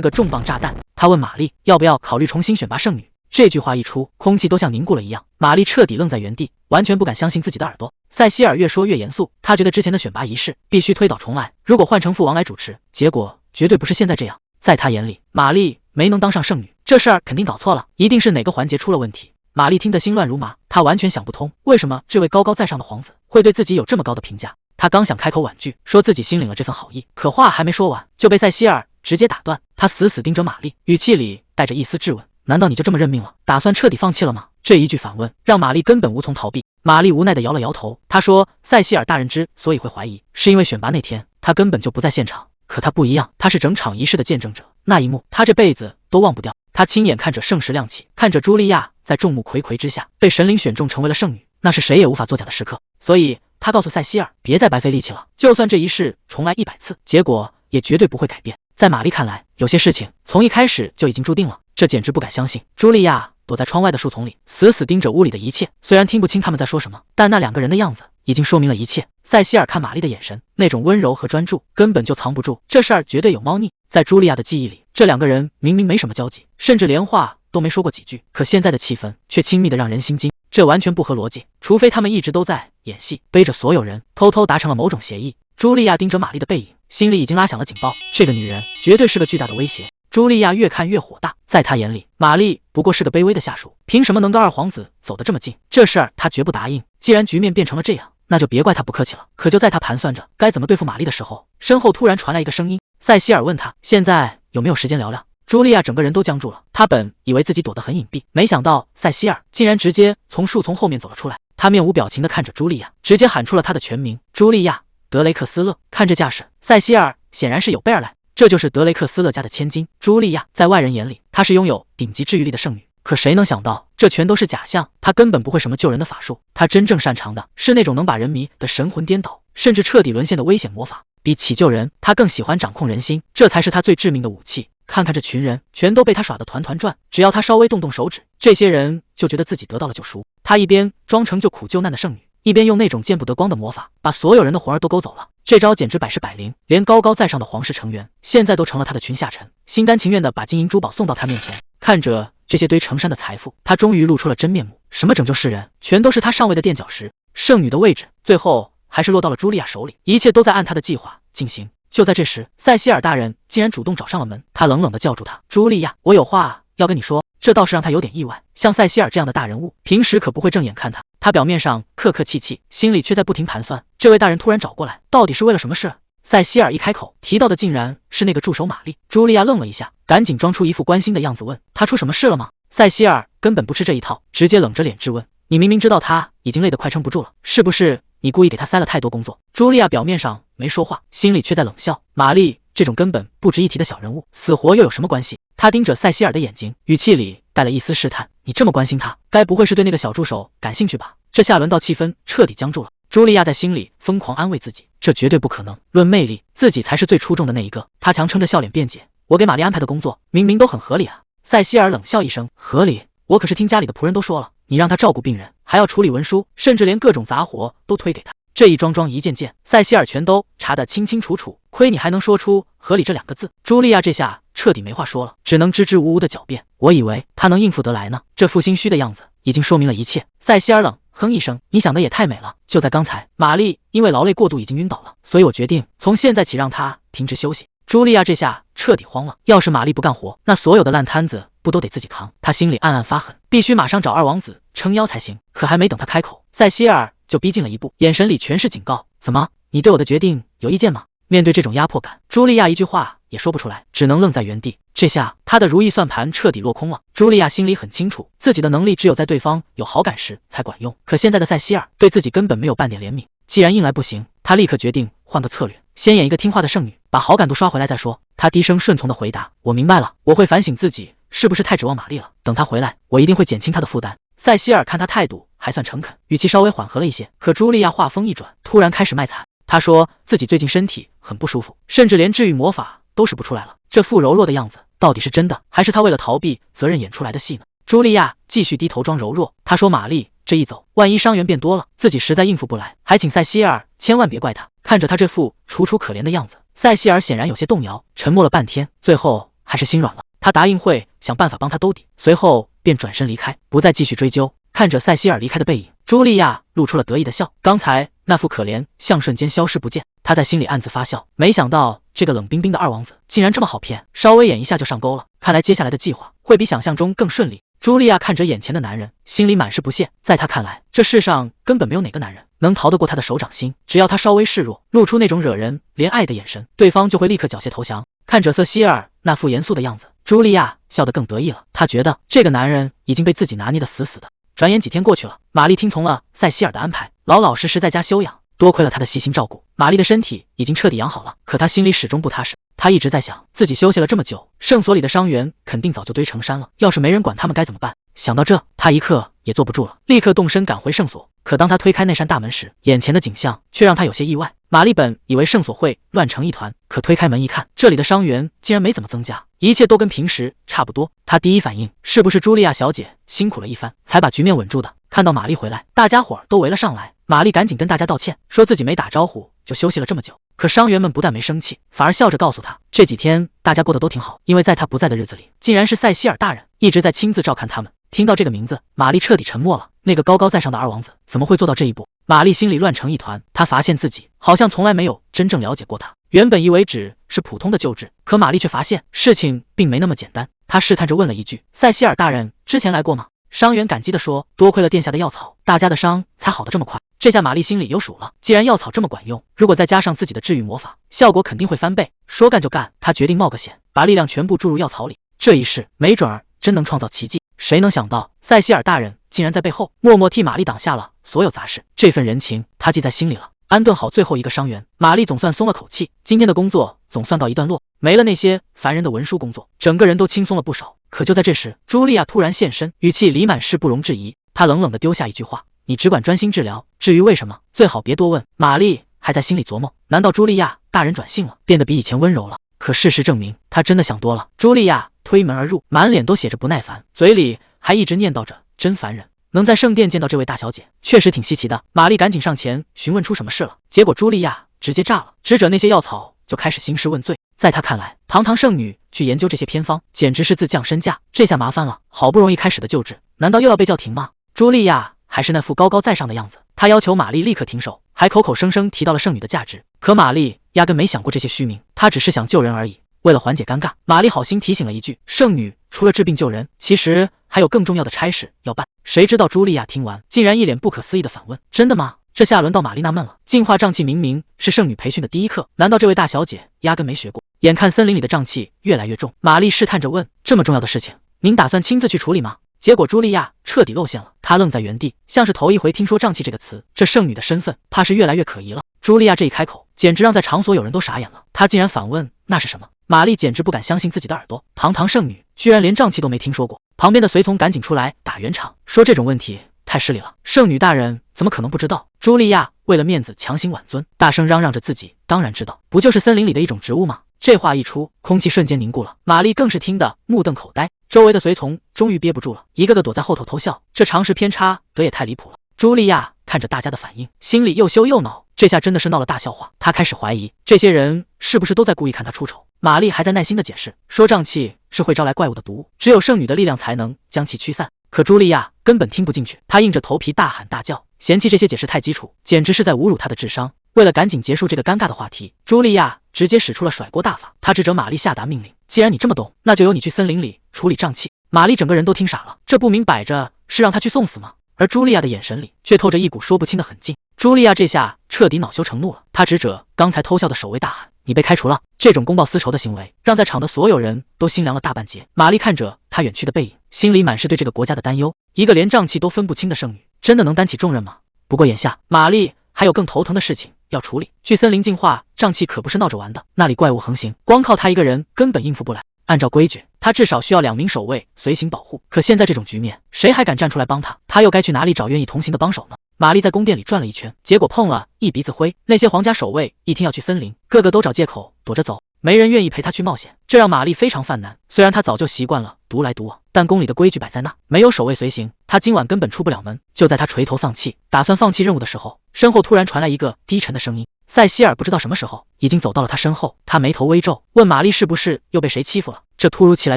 个重磅炸弹。他问玛丽要不要考虑重新选拔圣女。这句话一出，空气都像凝固了一样，玛丽彻底愣在原地，完全不敢相信自己的耳朵。塞西尔越说越严肃，他觉得之前的选拔仪式必须推倒重来，如果换成父王来主持，结果绝对不是现在这样。在他眼里，玛丽没能当上圣女，这事儿肯定搞错了，一定是哪个环节出了问题。玛丽听得心乱如麻，她完全想不通，为什么这位高高在上的皇子会对自己有这么高的评价。她刚想开口婉拒，说自己心领了这份好意，可话还没说完，就被塞西尔直接打断。他死死盯着玛丽，语气里带着一丝质问：难道你就这么认命了，打算彻底放弃了吗？这一句反问让玛丽根本无从逃避。玛丽无奈地摇了摇头，她说塞西尔大人之所以会怀疑，是因为选拔那天他根本就不在现场。可他不一样，他是整场仪式的见证者，那一幕他这辈子都忘不掉。他亲眼看着圣石亮起，看着茱莉亚在众目睽睽之下被神灵选中成为了圣女，那是谁也无法作假的时刻。所以他告诉塞西尔，别再白费力气了，就算这一世重来100次，结果也绝对不会改变。在玛丽看来，有些事情从一开始就已经注定了，这简直不敢相信。茱莉亚躲在窗外的树丛里，死死盯着屋里的一切，虽然听不清他们在说什么，但那两个人的样子已经说明了一切。塞西尔看玛丽的眼神，那种温柔和专注根本就藏不住，这事儿绝对有猫腻。在茱莉亚的记忆里，这两个人明明没什么交集，甚至连话都没说过几句，可现在的气氛却亲密的让人心惊，这完全不合逻辑，除非他们一直都在演戏，背着所有人偷偷达成了某种协议。茱莉亚盯着玛丽的背影，心里已经拉响了警报，这个女人绝对是个巨大的威胁。茱莉亚越看越火大，在她眼里，玛丽不过是个卑微的下属，凭什么能跟二皇子走得这么近？这事儿她绝不答应。既然局面变成了这样，那就别怪她不客气了。可就在她盘算着该怎么对付玛丽的时候，身后突然传来一个声音。塞西尔问她现在有没有时间聊聊。茱莉亚整个人都僵住了，她本以为自己躲得很隐蔽，没想到塞西尔竟然直接从树丛后面走了出来。他面无表情地看着茱莉亚，直接喊出了她的全名：茱莉亚·德雷克斯勒。看这架势，塞西尔显然是有备而来，这就是德雷克斯勒家的千金茱莉亚。在外人眼里，她是拥有顶级治愈力的圣女，可谁能想到这全都是假象？她根本不会什么救人的法术，她真正擅长的是那种能把人迷的神魂颠倒，甚至彻底沦陷的危险魔法。比起救人，她更喜欢掌控人心，这才是她最致命的武器。看看这群人，全都被他耍得团团转，只要他稍微动动手指，这些人就觉得自己得到了救赎。他一边装成救苦救难的圣女，一边用那种见不得光的魔法，把所有人的魂儿都勾走了。这招简直百试百灵，连高高在上的皇室成员现在都成了他的群下臣，心甘情愿地把金银珠宝送到他面前。看着这些堆成山的财富，他终于露出了真面目。什么拯救世人，全都是他上位的垫脚石。圣女的位置，最后还是落到了茱莉亚手里，一切都在按他的计划进行。就在这时，塞西尔大人竟然主动找上了门，他冷冷地叫住他：茱莉亚，我有话要跟你说。这倒是让他有点意外，像塞西尔这样的大人物，平时可不会正眼看他。他表面上客客气气，心里却在不停盘算，这位大人突然找过来，到底是为了什么事？塞西尔一开口，提到的竟然是那个助手玛丽。茱莉亚愣了一下，赶紧装出一副关心的样子问：他出什么事了吗？塞西尔根本不吃这一套，直接冷着脸质问：你明明知道他已经累得快撑不住了，是不是你故意给他塞了太多工作？茱莉亚表面上没说话，心里却在冷笑。玛丽这种根本不值一提的小人物，死活又有什么关系？她盯着塞西尔的眼睛，语气里带了一丝试探。你这么关心他，该不会是对那个小助手感兴趣吧？这下轮到气氛彻底僵住了。茱莉亚在心里疯狂安慰自己，这绝对不可能，论魅力，自己才是最出众的那一个。她强撑着笑脸辩解：我给玛丽安排的工作明明都很合理啊。塞西尔冷笑一声：合理？我可是听家里的仆人都说了，你让他照顾病人，还要处理文书，甚至连各种杂活都推给他。这一桩桩一件件，塞西尔全都查得清清楚楚，亏你还能说出合理这2个字。茱莉亚这下彻底没话说了，只能支支吾吾的狡辩。我以为他能应付得来呢，这副心虚的样子已经说明了一切。塞西尔冷哼一声：你想的也太美了。就在刚才，玛丽因为劳累过度已经晕倒了，所以我决定从现在起让她停止休息。茱莉亚这下彻底慌了，要是玛丽不干活，那所有的烂摊子不都得自己扛？她心里暗暗发狠，必须马上找二王子撑腰才行。可还没等她开口，塞西尔就逼近了一步，眼神里全是警告：怎么，你对我的决定有意见吗？面对这种压迫感，茱莉亚一句话也说不出来，只能愣在原地。这下她的如意算盘彻底落空了。茱莉亚心里很清楚，自己的能力只有在对方有好感时才管用，可现在的塞西尔对自己根本没有半点怜悯。既然硬来不行，她立刻决定换个策略，先演一个听话的圣女，把好感度刷回来再说。她低声顺从地回答：我明白了，我会反省自己是不是太指望玛丽了，等她回来，我一定会减轻她的负担。塞西尔看她态度还算诚恳，语气稍微缓和了一些，可茱莉亚话锋一转，突然开始卖惨。他说自己最近身体很不舒服，甚至连治愈魔法都使不出来了。这副柔弱的样子到底是真的，还是他为了逃避责任演出来的戏呢？茱莉亚继续低头装柔弱。她说玛丽这一走，万一伤员变多了，自己实在应付不来，还请塞西尔千万别怪他。看着他这副楚楚可怜的样子，塞西尔显然有些动摇，沉默了半天，最后还是心软了。他答应会想办法帮他兜底，随后便转身离开，不再继续追究。看着塞西尔离开的背影，茱莉亚露出了得意的笑。刚才那副可怜相瞬间消失不见，他在心里暗自发笑，没想到这个冷冰冰的二王子竟然这么好骗，稍微演一下就上钩了。看来接下来的计划会比想象中更顺利。茱莉亚看着眼前的男人，心里满是不屑。在她看来，这世上根本没有哪个男人能逃得过她的手掌心，只要他稍微示弱，露出那种惹人怜爱的眼神，对方就会立刻缴械投降。看着瑟希尔那副严肃的样子，茱莉亚笑得更得意了。她觉得这个男人已经被自己拿捏得死死的。转眼几天过去了，玛丽听从了塞西尔的安排，老老实实在家休养。多亏了他的细心照顾，玛丽的身体已经彻底养好了。可她心里始终不踏实，她一直在想，自己休息了这么久，圣所里的伤员肯定早就堆成山了，要是没人管他们该怎么办？想到这，她一刻也坐不住了，立刻动身赶回圣所。可当她推开那扇大门时，眼前的景象却让她有些意外。玛丽本以为圣所会乱成一团，可推开门一看，这里的伤员竟然没怎么增加，一切都跟平时差不多。她第一反应是不是茱莉亚小姐辛苦了一番，才把局面稳住的？看到玛丽回来，大家伙儿都围了上来。玛丽赶紧跟大家道歉，说自己没打招呼就休息了这么久。可伤员们不但没生气，反而笑着告诉她，这几天大家过得都挺好，因为在她不在的日子里，竟然是塞西尔大人一直在亲自照看他们。听到这个名字，玛丽彻底沉默了。那个高高在上的二王子怎么会做到这一步？玛丽心里乱成一团，她发现自己好像从来没有真正了解过他。原本以为只是普通的救治，可玛丽却发现事情并没那么简单。她试探着问了一句：“塞西尔大人之前来过吗？”伤员感激地说：“多亏了殿下的药草，大家的伤才好得这么快。”这下玛丽心里有数了，既然药草这么管用，如果再加上自己的治愈魔法，效果肯定会翻倍。说干就干，她决定冒个险，把力量全部注入药草里。这一试，没准儿真能创造奇迹。谁能想到，塞西尔大人竟然在背后默默替玛丽挡下了所有杂事，这份人情她记在心里了。安顿好最后一个伤员，玛丽总算松了口气，今天的工作总算告一段落，没了那些烦人的文书工作，整个人都轻松了不少。可就在这时，茱莉亚突然现身，语气里满是不容置疑。她冷冷地丢下一句话：“你只管专心治疗，至于为什么，最好别多问。”玛丽还在心里琢磨，难道茱莉亚大人转性了，变得比以前温柔了？可事实证明，她真的想多了。茱莉亚推门而入，满脸都写着不耐烦，嘴里还一直念叨着真烦人。能在圣殿见到这位大小姐，确实挺稀奇的。玛丽赶紧上前询问出什么事了，结果茱莉亚直接炸了，指着那些药草就开始兴师问罪。在她看来，堂堂圣女去研究这些偏方，简直是自降身价。这下麻烦了，好不容易开始的救治，难道又要被叫停吗？茱莉亚还是那副高高在上的样子，她要求玛丽立刻停手，还口口声声提到了圣女的价值。可玛丽压根没想过这些虚名，她只是想救人而已。为了缓解尴尬，玛丽好心提醒了一句：“圣女除了治病救人，其实还有更重要的差事要办。”谁知道茱莉亚听完，竟然一脸不可思议的反问：“真的吗？”这下轮到玛丽纳闷了，净化瘴气明明是圣女培训的第一课，难道这位大小姐压根没学过？眼看森林里的瘴气越来越重，玛丽试探着问：“这么重要的事情，您打算亲自去处理吗？”结果茱莉亚彻底露馅了，她愣在原地，像是头一回听说瘴气这个词。这圣女的身份怕是越来越可疑了。茱莉亚这一开口，简直让在场所有人都傻眼了。她竟然反问：“那是什么？”玛丽简直不敢相信自己的耳朵，堂堂圣女居然连瘴气都没听说过。旁边的随从赶紧出来打圆场，说这种问题太失礼了，圣女大人怎么可能不知道？茱莉亚为了面子强行挽尊，大声嚷嚷着自己当然知道，不就是森林里的一种植物吗？这话一出，空气瞬间凝固了，玛丽更是听得目瞪口呆。周围的随从终于憋不住了，一个个躲在后头偷笑，这常识偏差得也太离谱了。茱莉亚看着大家的反应，心里又羞又恼，这下真的是闹了大笑话。她开始怀疑这些人是不是都在故意看她出丑。玛丽还在耐心的解释，说瘴气是会招来怪物的毒物，只有圣女的力量才能将其驱散。可茱莉亚根本听不进去，她硬着头皮大喊大叫，嫌弃这些解释太基础，简直是在侮辱她的智商。为了赶紧结束这个尴尬的话题，茱莉亚直接使出了甩锅大法，她指着玛丽下达命令：“既然你这么懂，那就由你去森林里处理瘴气。”玛丽整个人都听傻了，这不明摆着是让她去送死吗？而茱莉亚的眼神里却透着一股说不清的狠劲。茱莉亚这下彻底恼羞成怒了，她指着刚才偷笑的守卫大喊：“你被开除了！”这种公报私仇的行为，让在场的所有人都心凉了大半截。玛丽看着她远去的背影，心里满是对这个国家的担忧。一个连瘴气都分不清的圣女，真的能担起重任吗？不过眼下，玛丽还有更头疼的事情要处理。去森林净化瘴气可不是闹着玩的，那里怪物横行，光靠她一个人根本应付不来。按照规矩，她至少需要2名守卫随行保护。可现在这种局面，谁还敢站出来帮她？她又该去哪里找愿意同行的帮手呢？玛丽在宫殿里转了一圈，结果碰了一鼻子灰。那些皇家守卫一听要去森林，个个都找借口躲着走，没人愿意陪她去冒险，这让玛丽非常犯难。虽然她早就习惯了独来独往，但宫里的规矩摆在那，没有守卫随行，她今晚根本出不了门。就在她垂头丧气，打算放弃任务的时候，身后突然传来一个低沉的声音。塞西尔不知道什么时候已经走到了他身后，他眉头微皱，问玛丽是不是又被谁欺负了。这突如其来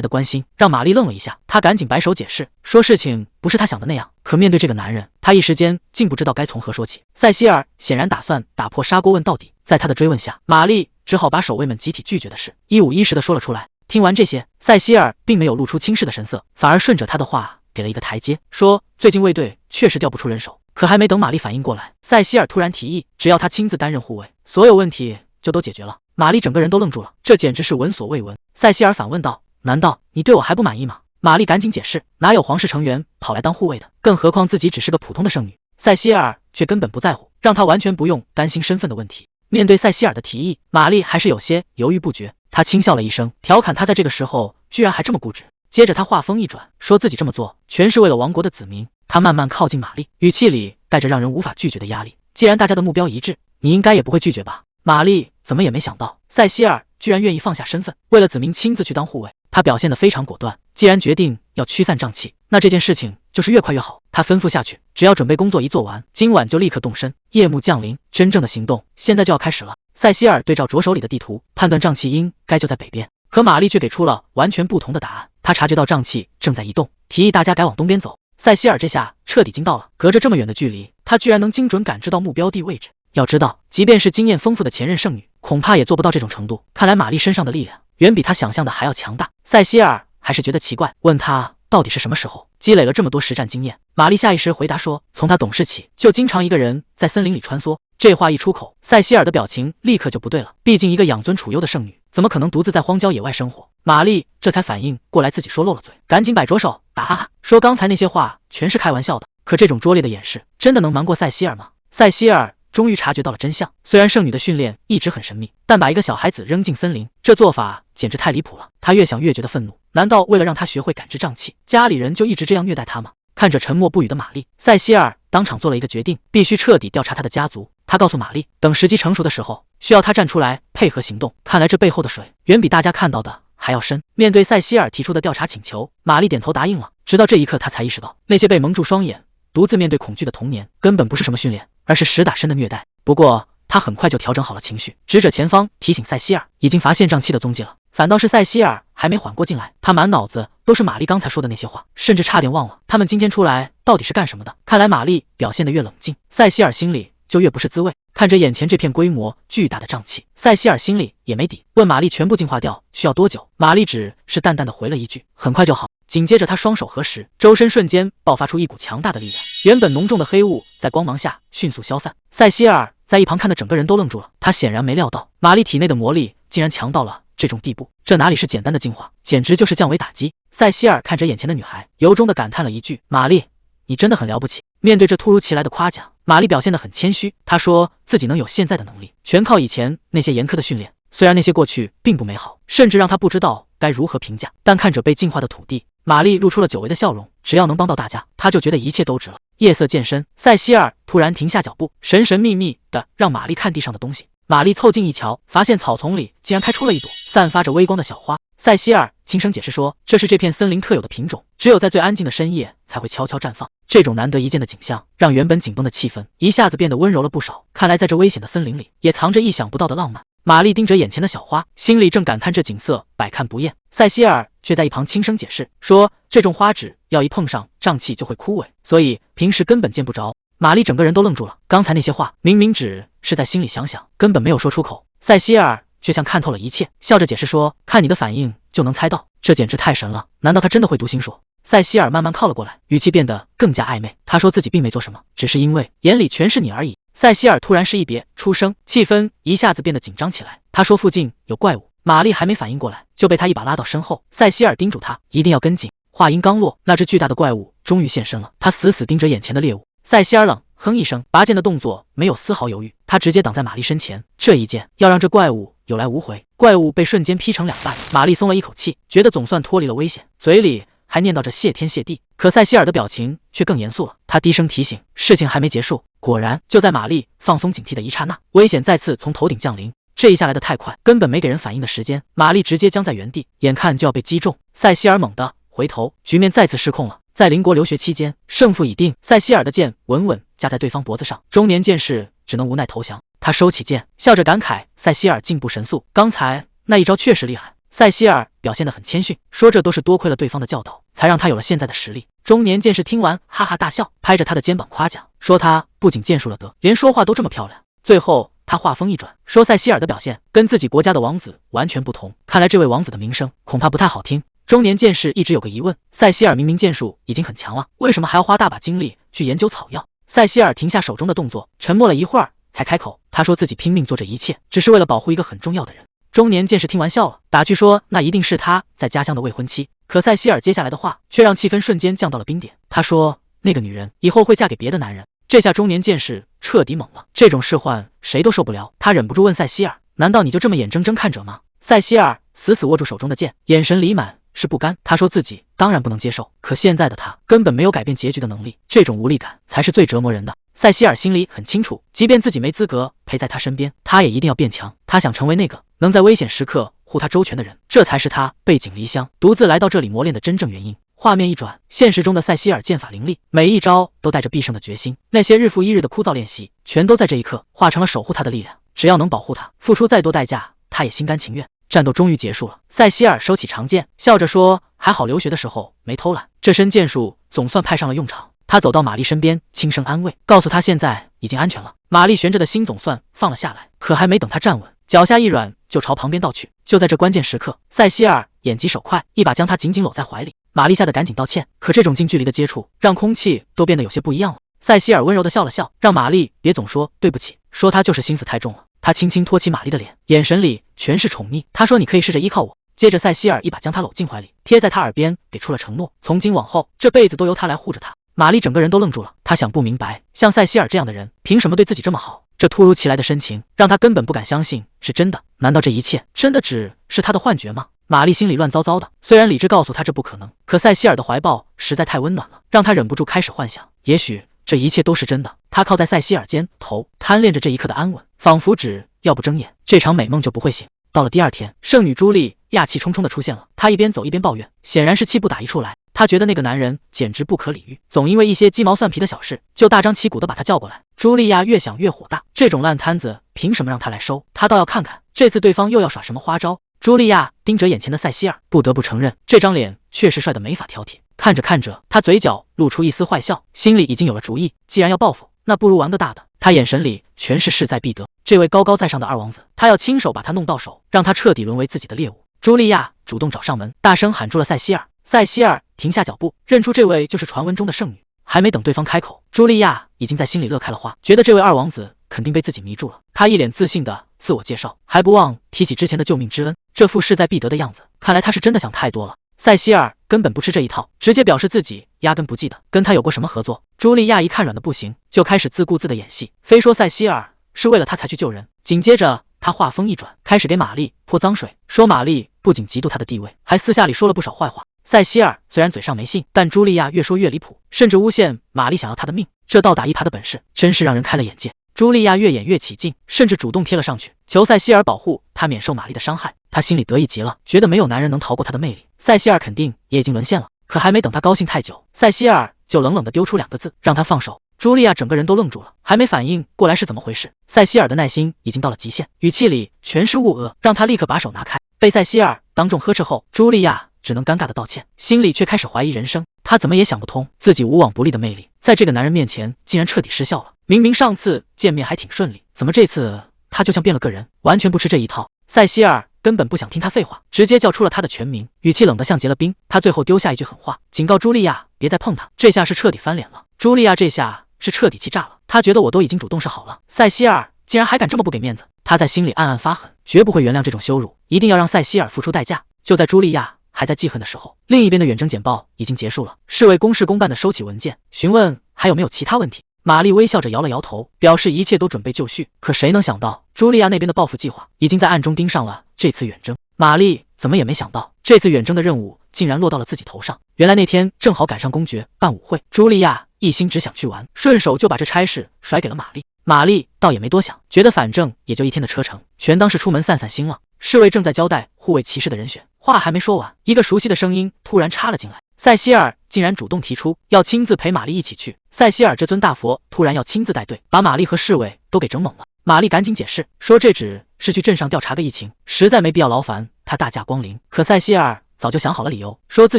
的关心让玛丽愣了一下，她赶紧摆手解释，说事情不是她想的那样。可面对这个男人，她一时间竟不知道该从何说起。塞西尔显然打算打破砂锅问到底，在他的追问下，玛丽只好把守卫们集体拒绝的事一五一十的说了出来。听完这些，塞西尔并没有露出轻视的神色，反而顺着他的话给了一个台阶，说最近卫队确实调不出人手。可还没等玛丽反应过来，塞西尔突然提议，只要他亲自担任护卫，所有问题就都解决了。玛丽整个人都愣住了，这简直是闻所未闻。塞西尔反问道，难道你对我还不满意吗？玛丽赶紧解释，哪有皇室成员跑来当护卫的，更何况自己只是个普通的圣女。塞西尔却根本不在乎，让他完全不用担心身份的问题。面对塞西尔的提议，玛丽还是有些犹豫不决。她轻笑了一声，调侃他在这个时候居然还这么固执。接着他话锋一转，说自己这么做全是为了王国的子民。他慢慢靠近玛丽，语气里带着让人无法拒绝的压力。既然大家的目标一致，你应该也不会拒绝吧？玛丽怎么也没想到，塞西尔居然愿意放下身份，为了子民亲自去当护卫。他表现得非常果断，既然决定要驱散瘴气，那这件事情就是越快越好。他吩咐下去，只要准备工作一做完，今晚就立刻动身。夜幕降临，真正的行动现在就要开始了。塞西尔对照着手里的地图，判断瘴气应该就在北边，可玛丽却给出了完全不同的答案。他察觉到瘴气正在移动，提议大家改往东边走。塞西尔这下彻底惊到了，隔着这么远的距离，他居然能精准感知到目标地位置。要知道，即便是经验丰富的前任圣女，恐怕也做不到这种程度。看来玛丽身上的力量远比他想象的还要强大。塞西尔还是觉得奇怪，问他到底是什么时候积累了这么多实战经验。玛丽下意识回答说，从他懂事起，就经常一个人在森林里穿梭。这话一出口，塞西尔的表情立刻就不对了，毕竟一个养尊处优的圣女，怎么可能独自在荒郊野外生活？玛丽这才反应过来自己说漏了嘴，赶紧摆着手打哈哈，说刚才那些话全是开玩笑的。可这种拙劣的掩饰真的能瞒过塞西尔吗？塞西尔终于察觉到了真相，虽然圣女的训练一直很神秘，但把一个小孩子扔进森林，这做法简直太离谱了。他越想越觉得愤怒，难道为了让他学会感知瘴气，家里人就一直这样虐待他吗？看着沉默不语的玛丽，塞西尔当场做了一个决定，必须彻底调查他的家族。他告诉玛丽，等时机成熟的时候，需要他站出来配合行动。看来这背后的水远比大家看到的还要深。面对塞西尔提出的调查请求，玛丽点头答应了。直到这一刻，他才意识到，那些被蒙住双眼、独自面对恐惧的童年，根本不是什么训练，而是实打实的虐待。不过他很快就调整好了情绪，指着前方提醒塞西尔，已经发现瘴气的踪迹了。反倒是塞西尔还没缓过劲来，他满脑子都是玛丽刚才说的那些话，甚至差点忘了他们今天出来到底是干什么的。看来玛丽表现得越冷静，塞西尔心里就越不是滋味。看着眼前这片规模巨大的瘴气，塞西尔心里也没底，问玛丽全部净化掉需要多久。玛丽只是淡淡的回了一句，很快就好。紧接着他双手合十，周身瞬间爆发出一股强大的力量，原本浓重的黑雾在光芒下迅速消散。塞西尔在一旁看的整个人都愣住了，他显然没料到玛丽体内的魔力竟然强到了这种地步，这哪里是简单的净化，简直就是降维打击。塞西尔看着眼前的女孩，由衷的感叹了一句，玛丽，你真的很了不起。面对这突如其来的夸奖，玛丽表现得很谦虚，她说自己能有现在的能力，全靠以前那些严苛的训练。虽然那些过去并不美好，甚至让她不知道该如何评价，但看着被净化的土地，玛丽露出了久违的笑容。只要能帮到大家，她就觉得一切都值了。夜色渐深，塞西尔突然停下脚步，神神秘秘的让玛丽看地上的东西。玛丽凑近一瞧，发现草丛里竟然开出了一朵散发着微光的小花。塞西尔轻声解释说，这是这片森林特有的品种，只有在最安静的深夜才会悄悄绽放。这种难得一见的景象，让原本紧绷的气氛一下子变得温柔了不少。看来在这危险的森林里，也藏着意想不到的浪漫。玛丽盯着眼前的小花，心里正感叹这景色百看不厌。塞西尔却在一旁轻声解释说，这种花只要一碰上瘴气就会枯萎，所以平时根本见不着。玛丽整个人都愣住了，刚才那些话明明只是在心里想想，根本没有说出口。塞西尔却像看透了一切，笑着解释说，看你的反应就能猜到，这简直太神了，难道他真的会读心术？塞西尔慢慢靠了过来，语气变得更加暧昧。他说自己并没做什么，只是因为眼里全是你而已。塞西尔突然示意别出声，气氛一下子变得紧张起来。他说附近有怪物，玛丽还没反应过来，就被他一把拉到身后。塞西尔叮嘱他一定要跟紧。话音刚落，那只巨大的怪物终于现身了，他死死盯着眼前的猎物。塞西尔冷哼一声，拔剑的动作没有丝毫犹豫，他直接挡在玛丽身前。这一剑要让这怪物有来无回。怪物被瞬间劈成两半，玛丽松了一口气，觉得总算脱离了危险，嘴里还念叨着谢天谢地。可塞西尔的表情却更严肃了，他低声提醒，事情还没结束。果然，就在玛丽放松警惕的一刹那，危险再次从头顶降临。这一下来得太快，根本没给人反应的时间，玛丽直接僵在原地，眼看就要被击中。塞西尔猛地回头，局面再次失控了。在邻国留学期间，胜负已定，塞西尔的剑稳稳架在对方脖子上，中年剑士只能无奈投降。他收起剑，笑着感慨塞西尔进步神速，刚才那一招确实厉害。塞西尔表现得很谦逊，说这都是多亏了对方的教导，才让他有了现在的实力。中年剑士听完哈哈大笑，拍着他的肩膀夸奖，说他不仅剑术了得，连说话都这么漂亮。最后他话锋一转，说塞西尔的表现跟自己国家的王子完全不同，看来这位王子的名声恐怕不太好听。中年剑士一直有个疑问，塞西尔明明剑术已经很强了，为什么还要花大把精力去研究草药？塞西尔停下手中的动作，沉默了一会儿才开口，他说自己拼命做这一切，只是为了保护一个很重要的人。中年剑士听完笑了，打趣说那一定是他在家乡的未婚妻。可塞西尔接下来的话却让气氛瞬间降到了冰点，他说那个女人以后会嫁给别的男人。这下中年剑士彻底懵了，这种事患谁都受不了。他忍不住问塞西尔，难道你就这么眼睁睁看着吗？塞西尔死死握住手中的剑，眼神里满是不甘。他说自己当然不能接受，可现在的他根本没有改变结局的能力，这种无力感才是最折磨人的。塞西尔心里很清楚，即便自己没资格陪在他身边，他也一定要变强。他想成为那个能在危险时刻护他周全的人，这才是他背井离乡独自来到这里磨练的真正原因。画面一转，现实中的塞西尔剑法凌厉，每一招都带着必胜的决心。那些日复一日的枯燥练习，全都在这一刻化成了守护他的力量。只要能保护他，付出再多代价，他也心甘情愿。战斗终于结束了，塞西尔收起长剑，笑着说：“还好留学的时候没偷懒，这身剑术总算派上了用场。”他走到玛丽身边，轻声安慰，告诉她现在已经安全了。玛丽悬着的心总算放了下来，可还没等她站稳，脚下一软，就朝旁边倒去。就在这关键时刻，塞西尔眼疾手快，一把将她紧紧搂在怀里。玛丽吓得赶紧道歉，可这种近距离的接触让空气都变得有些不一样了。塞西尔温柔地笑了笑，让玛丽别总说对不起，说他就是心思太重了。他轻轻托起玛丽的脸，眼神里全是宠溺。他说你可以试着依靠我。接着塞西尔一把将她搂进怀里，贴在她耳边给出了承诺，从今往后这辈子都由他来护着她。玛丽整个人都愣住了，她想不明白，像塞西尔这样的人凭什么对自己这么好？这突如其来的深情让她根本不敢相信是真的。难道这一切真的只是她的幻觉吗？玛丽心里乱糟糟的，虽然理智告诉她这不可能，可塞西尔的怀抱实在太温暖了，让她忍不住开始幻想，也许这一切都是真的。她靠在塞西尔肩头，贪恋着这一刻的安稳，仿佛只要不睁眼，这场美梦就不会醒。到了第二天，圣女朱莉亚气冲冲地出现了，她一边走一边抱怨，显然是气不打一处来。她觉得那个男人简直不可理喻，总因为一些鸡毛蒜皮的小事就大张旗鼓地把他叫过来。朱莉亚越想越火大，这种烂摊子凭什么让他来收？她倒要看看这次对方又要耍什么花招。朱莉亚盯着眼前的塞西尔，不得不承认，这张脸确实帅得没法挑剔。看着看着，她嘴角露出一丝坏笑，心里已经有了主意，既然要报复，那不如玩个大的。她眼神里全是势在必得，这位高高在上的二王子，她要亲手把他弄到手，让他彻底沦为自己的猎物。朱莉亚主动找上门，大声喊住了塞西尔。塞西尔停下脚步，认出这位就是传闻中的圣女。还没等对方开口，朱莉亚已经在心里乐开了花，觉得这位二王子肯定被自己迷住了。她一脸自信的自我介绍，还不忘提起之前的救命之恩，这副势在必得的样子，看来他是真的想太多了。塞西尔根本不吃这一套，直接表示自己压根不记得跟他有过什么合作。朱莉亚一看软的不行，就开始自顾自的演戏，非说塞西尔是为了他才去救人。紧接着他话锋一转，开始给玛丽泼脏水，说玛丽不仅嫉妒他的地位，还私下里说了不少坏话。塞西尔虽然嘴上没信，但朱莉亚越说越离谱，甚至诬陷玛丽想要他的命，这倒打一耙的本事真是让人开了眼界。朱莉亚越演越起劲，甚至主动贴了上去，求塞西尔保护她免受玛丽的伤害。她心里得意极了，觉得没有男人能逃过她的魅力，塞西尔肯定也已经沦陷了。可还没等她高兴太久，塞西尔就冷冷地丢出2个字，让她放手。朱莉亚整个人都愣住了，还没反应过来是怎么回事，塞西尔的耐心已经到了极限，语气里全是恶恶，让她立刻把手拿开。被塞西尔当众呵斥后，朱莉亚只能尴尬的道歉，心里却开始怀疑人生。她怎么也想不通，自己无往不利的魅力在这个男人面前竟然彻底失效了。明明上次见面还挺顺利，怎么这次他就像变了个人，完全不吃这一套。塞西尔根本不想听他废话，直接叫出了他的全名，语气冷得像结了冰。他最后丢下一句狠话，警告朱莉亚别再碰他。这下是彻底翻脸了，朱莉亚这下是彻底气炸了。他觉得我都已经主动示好了，塞西尔竟然还敢这么不给面子。他在心里暗暗发狠，绝不会原谅这种羞辱，一定要让塞西尔付出代价。就在朱莉亚还在记恨的时候，另一边的远征简报已经结束了，侍卫公事公办的收起文件，询问还有没有其他问题。玛丽微笑着摇了摇头，表示一切都准备就绪。可谁能想到，朱莉亚那边的报复计划已经在暗中盯上了这次远征。玛丽怎么也没想到，这次远征的任务竟然落到了自己头上。原来那天正好赶上公爵办舞会，茱莉亚一心只想去玩，顺手就把这差事甩给了玛丽。玛丽倒也没多想，觉得反正也就一天的车程，全当是出门散散心了。侍卫正在交代护卫骑士的人选，话还没说完，一个熟悉的声音突然插了进来。塞西尔竟然主动提出要亲自陪玛丽一起去。塞西尔这尊大佛突然要亲自带队，把玛丽和侍卫都给整懵了。玛丽赶紧解释说，这只是去镇上调查个疫情，实在没必要劳烦他大驾光临。可塞西尔早就想好了理由，说自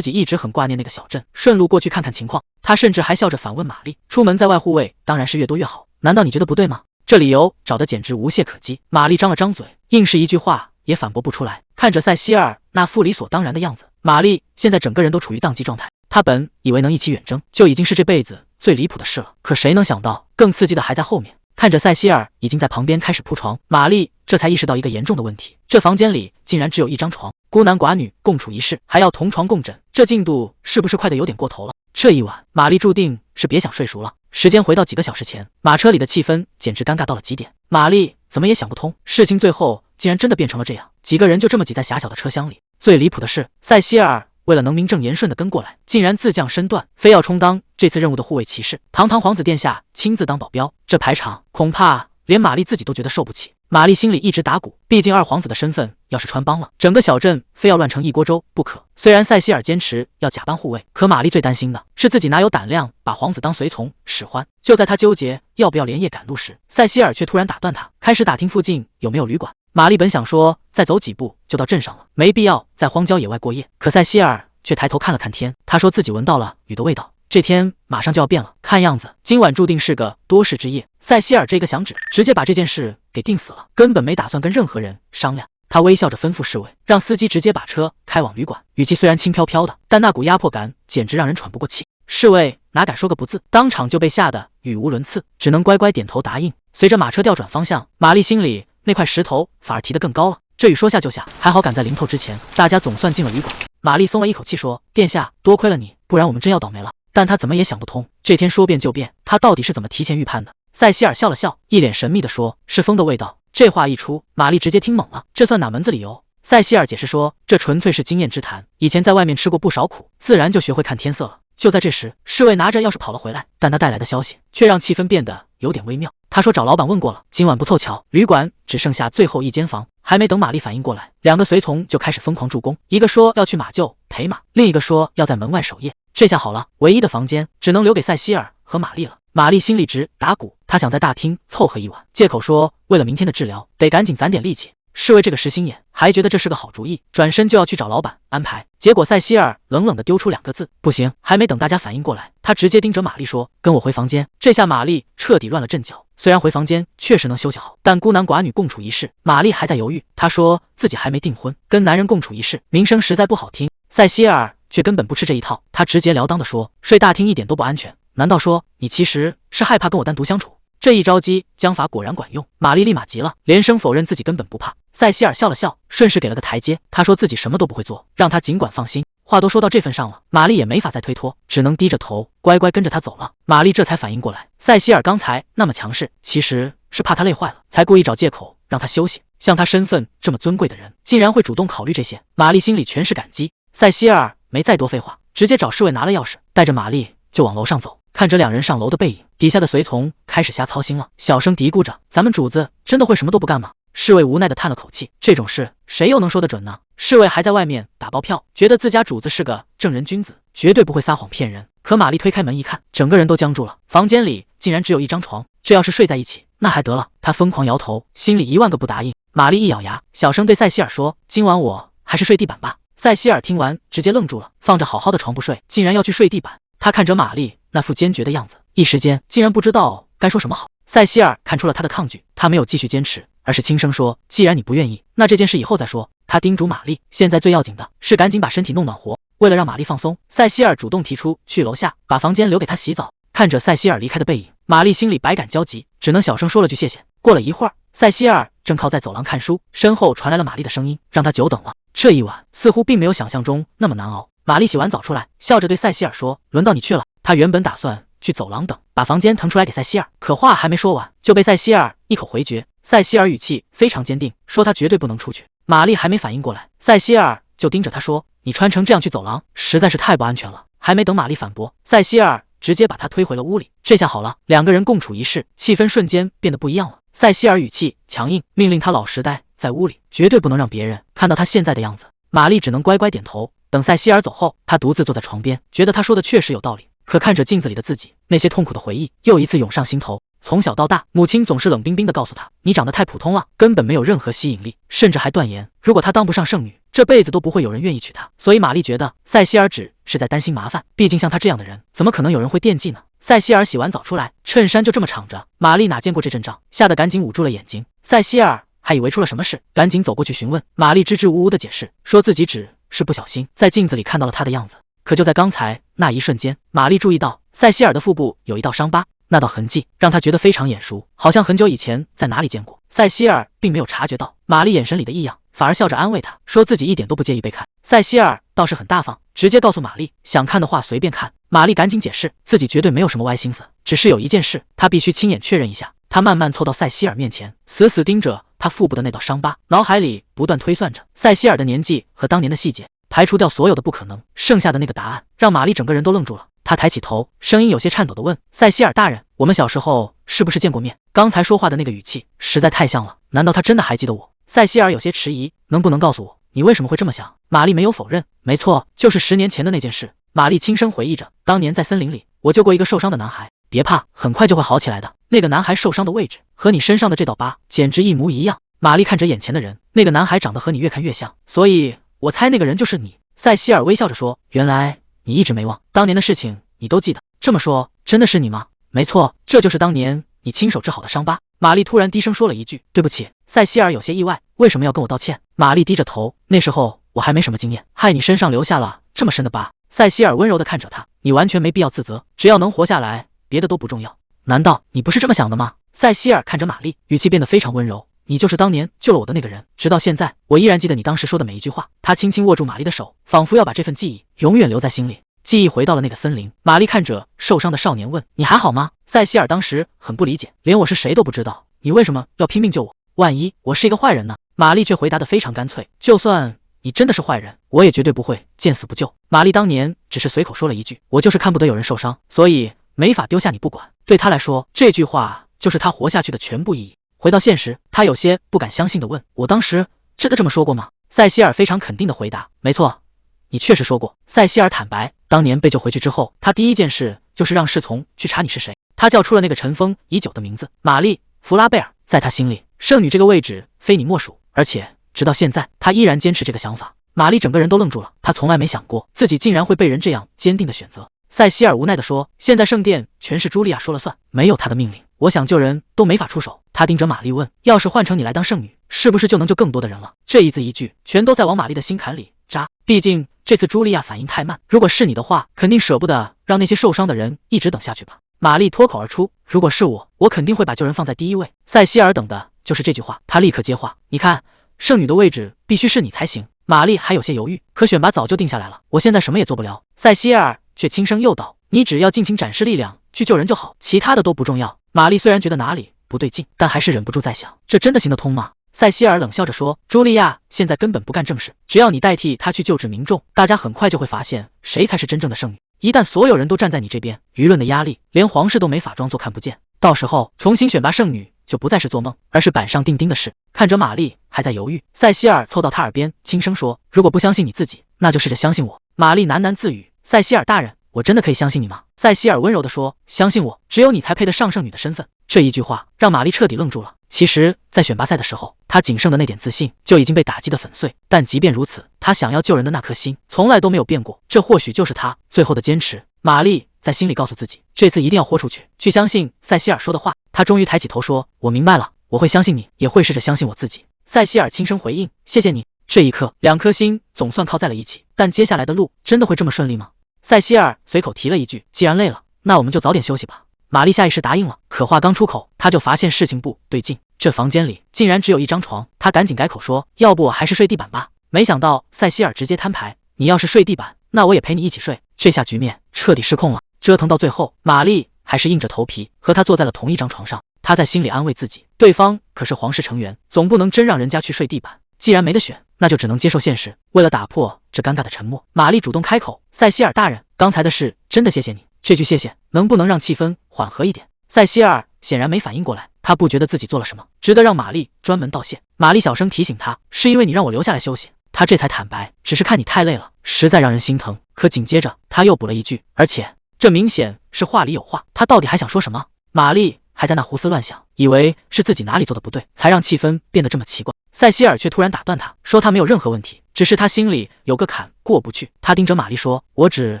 己一直很挂念那个小镇，顺路过去看看情况。他甚至还笑着反问玛丽，出门在外护卫当然是越多越好，难道你觉得不对吗？这理由找得简直无懈可击。玛丽张了张嘴，硬是一句话也反驳不出来。看着塞西尔那副理所当然的样子，玛丽现在整个人都处于宕机状态。她本以为能一起远征就已经是这辈子最离谱的事了，可谁能想到更刺激的还在后面。看着塞西尔已经在旁边开始铺床，玛丽这才意识到一个严重的问题，这房间里竟然只有一张床，孤男寡女共处一室，还要同床共枕，这进度是不是快得有点过头了？这一晚玛丽注定是别想睡熟了。时间回到几个小时前，马车里的气氛简直尴尬到了极点。玛丽怎么也想不通，事情最后竟然真的变成了这样，几个人就这么挤在狭小的车厢里。最离谱的是，塞西尔为了能名正言顺地跟过来，竟然自降身段，非要充当这次任务的护卫骑士。堂堂皇子殿下亲自当保镖，这排场恐怕连玛丽自己都觉得受不起。玛丽心里一直打鼓，毕竟二皇子的身份要是穿帮了，整个小镇非要乱成一锅粥不可。虽然塞西尔坚持要假扮护卫，可玛丽最担心的是自己哪有胆量把皇子当随从使唤。就在她纠结要不要连夜赶路时，塞西尔却突然打断她，开始打听附近有没有旅馆。玛丽本想说再走几步就到镇上了，没必要在荒郊野外过夜，可塞西尔却抬头看了看天，他说自己闻到了雨的味道，这天马上就要变了，看样子今晚注定是个多事之夜。塞西尔这个响指直接把这件事给定死了，根本没打算跟任何人商量。他微笑着吩咐侍卫，让司机直接把车开往旅馆，语气虽然轻飘飘的，但那股压迫感简直让人喘不过气。侍卫哪敢说个不字，当场就被吓得语无伦次，只能乖乖点头答应。随着马车调转方向，玛丽心里那块石头反而提得更高了。这雨说下就下，还好赶在临透之前，大家总算进了旅馆。玛丽松了一口气说，殿下多亏了你，不然我们真要倒霉了。但她怎么也想不通，这天说变就变，她到底是怎么提前预判的。塞西尔笑了笑，一脸神秘地说，是风的味道。这话一出，玛丽直接听懵了，这算哪门子理由？塞西尔解释说，这纯粹是经验之谈，以前在外面吃过不少苦，自然就学会看天色了。就在这时，侍卫拿着钥匙跑了回来，但他带来的消息却让气氛变得有点微妙。他说找老板问过了，今晚不凑巧，旅馆只剩下最后一间房。还没等玛丽反应过来，两个随从就开始疯狂助攻，一个说要去马厩陪马，另一个说要在门外守夜。这下好了，唯一的房间只能留给塞西尔和玛丽了。玛丽心里直打鼓，她想在大厅凑合一晚，借口说为了明天的治疗得赶紧攒点力气。侍卫这个实心眼还觉得这是个好主意，转身就要去找老板安排。结果塞西尔冷冷地丢出两个字，不行。还没等大家反应过来，他直接盯着玛丽说，跟我回房间。这下玛丽彻底乱了阵脚，虽然回房间确实能休息好，但孤男寡女共处一室，玛丽还在犹豫。她说自己还没订婚，跟男人共处一室名声实在不好听。塞西尔却根本不吃这一套，他直截了当地说，睡大厅一点都不安全。难道说你其实是害怕跟我单独相处？这一招机将法果然管用，玛丽立马急了，连声否认自己根本不怕。塞西尔笑了笑，顺势给了个台阶，他说自己什么都不会做，让他尽管放心。话都说到这份上了，玛丽也没法再推脱，只能低着头乖乖跟着他走了。玛丽这才反应过来，塞西尔刚才那么强势，其实是怕他累坏了，才故意找借口让他休息。像他身份这么尊贵的人，竟然会主动考虑这些，玛丽心里全是感激。塞西尔没再多废话，直接找侍卫拿了钥匙，带着玛丽就往楼上走。看着两人上楼的背影，底下的随从开始瞎操心了，小声嘀咕着，咱们主子真的会什么都不干吗？侍卫无奈地叹了口气，这种事谁又能说得准呢？侍卫还在外面打包票，觉得自家主子是个正人君子，绝对不会撒谎骗人。可玛丽推开门一看，整个人都僵住了，房间里竟然只有一张床，这要是睡在一起那还得了。他疯狂摇头，心里10000个不答应。玛丽一咬牙，小声对塞西尔说，今晚我还是睡地板吧。塞西尔听完直接愣住了，放着好好的床不睡，竟然要去睡地板。他看着玛丽那副坚决的样子，一时间竟然不知道该说什么好。塞西尔看出了他的抗拒，他没有继续坚持，而是轻声说，既然你不愿意，那这件事以后再说。他叮嘱玛丽，现在最要紧的是赶紧把身体弄暖和。为了让玛丽放松，塞西尔主动提出去楼下把房间留给他洗澡。看着塞西尔离开的背影，玛丽心里百感交集，只能小声说了句谢谢。过了一会儿，塞西尔正靠在走廊看书，身后传来了玛丽的声音，让他久等了。这一晚似乎并没有想象中那么难熬。玛丽洗完澡出来，笑着对塞西尔说，轮到你去了。他原本打算去走廊等，把房间腾出来给塞西尔，可话还没说完，就被塞西尔一口回绝。塞西尔语气非常坚定，说他绝对不能出去。玛丽还没反应过来，塞西尔就盯着他说：“你穿成这样去走廊，实在是太不安全了。”还没等玛丽反驳，塞西尔直接把他推回了屋里。这下好了，两个人共处一室，气氛瞬间变得不一样了。塞西尔语气强硬，命令他老实待在屋里，绝对不能让别人看到他现在的样子。玛丽只能乖乖点头。等塞西尔走后，她独自坐在床边，觉得他说的确实有道理。可看着镜子里的自己，那些痛苦的回忆又一次涌上心头。从小到大，母亲总是冷冰冰地告诉他：“你长得太普通了，根本没有任何吸引力。”甚至还断言，如果她当不上圣女，这辈子都不会有人愿意娶她。所以玛丽觉得塞西尔只是在担心麻烦，毕竟像他这样的人，怎么可能有人会惦记呢？塞西尔洗完澡出来，衬衫就这么敞着，玛丽哪见过这阵仗，吓得赶紧捂住了眼睛。塞西尔还以为出了什么事，赶紧走过去询问。玛丽支支吾吾地解释，说自己只是不小心在镜子里看到了他的样子。可就在刚才那一瞬间，玛丽注意到塞西尔的腹部有一道伤疤，那道痕迹让她觉得非常眼熟，好像很久以前在哪里见过。塞西尔并没有察觉到玛丽眼神里的异样，反而笑着安慰她，说自己一点都不介意被看。塞西尔倒是很大方，直接告诉玛丽，想看的话随便看。玛丽赶紧解释，自己绝对没有什么歪心思，只是有一件事她必须亲眼确认一下。她慢慢凑到塞西尔面前，死死盯着他腹部的那道伤疤，脑海里不断推算着塞西尔的年纪和当年的细节，排除掉所有的不可能，剩下的那个答案让玛丽整个人都愣住了。她抬起头，声音有些颤抖地问：“塞西尔大人，我们小时候是不是见过面？”刚才说话的那个语气实在太像了，难道他真的还记得我？塞西尔有些迟疑，能不能告诉我，你为什么会这么想？玛丽没有否认，没错，就是10年前的那件事。玛丽轻声回忆着，当年在森林里，我救过一个受伤的男孩。别怕，很快就会好起来的。那个男孩受伤的位置和你身上的这道疤简直一模一样。玛丽看着眼前的人，那个男孩长得和你越看越像，所以我猜那个人就是你。塞西尔微笑着说：“原来你一直没忘，当年的事情你都记得。这么说，真的是你吗？”“没错，这就是当年你亲手治好的伤疤。”玛丽突然低声说了一句：“对不起。”塞西尔有些意外，为什么要跟我道歉？玛丽低着头，那时候我还没什么经验，害你身上留下了这么深的疤。塞西尔温柔地看着他，你完全没必要自责，只要能活下来，别的都不重要。难道你不是这么想的吗？塞西尔看着玛丽，语气变得非常温柔。你就是当年救了我的那个人，直到现在，我依然记得你当时说的每一句话。他轻轻握住玛丽的手，仿佛要把这份记忆永远留在心里。记忆回到了那个森林，玛丽看着受伤的少年问：“你还好吗？”塞西尔当时很不理解，连我是谁都不知道，你为什么要拼命救我？万一我是一个坏人呢？玛丽却回答得非常干脆：“就算你真的是坏人，我也绝对不会见死不救。”玛丽当年只是随口说了一句：“我就是看不得有人受伤，所以没法丢下你不管。”对他来说，这句话就是他活下去的全部意义。回到现实，他有些不敢相信地问：“我当时真的这么说过吗？”塞西尔非常肯定地回答：“没错，你确实说过。”塞西尔坦白，当年被救回去之后，他第一件事就是让侍从去查你是谁。他叫出了那个尘封已久的名字——玛丽·弗拉贝尔。在他心里，圣女这个位置非你莫属，而且直到现在，他依然坚持这个想法。玛丽整个人都愣住了，她从来没想过自己竟然会被人这样坚定的选择。塞西尔无奈地说：“现在圣殿全是茱莉亚说了算，没有她的命令，我想救人都没法出手。”他盯着玛丽问：“要是换成你来当圣女，是不是就能救更多的人了？”这一字一句全都在往玛丽的心坎里扎。毕竟这次茱莉亚反应太慢，如果是你的话，肯定舍不得让那些受伤的人一直等下去吧。玛丽脱口而出：“如果是我，我肯定会把救人放在第一位。”塞西尔等的就是这句话，他立刻接话：“你看，圣女的位置必须是你才行。”玛丽还有些犹豫，可选拔早就定下来了，我现在什么也做不了。塞西尔却轻声诱导：“你只要尽情展示力量去救人就好，其他的都不重要。”玛丽虽然觉得哪里不对劲，但还是忍不住在想，这真的行得通吗？塞西尔冷笑着说：“茱莉亚现在根本不干正事，只要你代替她去救治民众，大家很快就会发现谁才是真正的圣女。一旦所有人都站在你这边，舆论的压力连皇室都没法装作看不见，到时候重新选拔圣女就不再是做梦，而是板上钉钉的事。”看着玛丽还在犹豫，塞西尔凑到她耳边轻声说：“如果不相信你自己，那就试着相信我。”玛丽喃喃自语：“塞西尔大人，我真的可以相信你吗？”塞西尔温柔地说：“相信我，只有你才配得上圣女的身份。”这一句话让玛丽彻底愣住了。其实，在选拔赛的时候，她仅剩的那点自信就已经被打击得粉碎。但即便如此，她想要救人的那颗心从来都没有变过。这或许就是她最后的坚持。玛丽在心里告诉自己，这次一定要豁出去，去相信塞西尔说的话。她终于抬起头说：“我明白了，我会相信你，也会试着相信我自己。”塞西尔轻声回应：“谢谢你。”这一刻，两颗心总算靠在了一起。但接下来的路真的会这么顺利吗？塞西尔随口提了一句：“既然累了，那我们就早点休息吧。”玛丽下意识答应了，可话刚出口，她就发现事情不对劲。这房间里竟然只有一张床，她赶紧改口说：“要不我还是睡地板吧。”没想到塞西尔直接摊牌：“你要是睡地板，那我也陪你一起睡。”这下局面彻底失控了。折腾到最后，玛丽还是硬着头皮和他坐在了同一张床上。她在心里安慰自己，对方可是皇室成员，总不能真让人家去睡地板。既然没得选，那就只能接受现实。为了打破这尴尬的沉默，玛丽主动开口：“塞西尔大人，刚才的事真的谢谢你。”这句谢谢能不能让气氛缓和一点？塞西尔显然没反应过来，他不觉得自己做了什么，值得让玛丽专门道谢。玛丽小声提醒他：“是因为你让我留下来休息。”他这才坦白：“只是看你太累了，实在让人心疼。”可紧接着他又补了一句：“而且这明显是话里有话。”他到底还想说什么？玛丽还在那胡思乱想，以为是自己哪里做的不对，才让气氛变得这么奇怪。塞西尔却突然打断他，说他没有任何问题，只是他心里有个坎过不去。他盯着玛丽说：“我只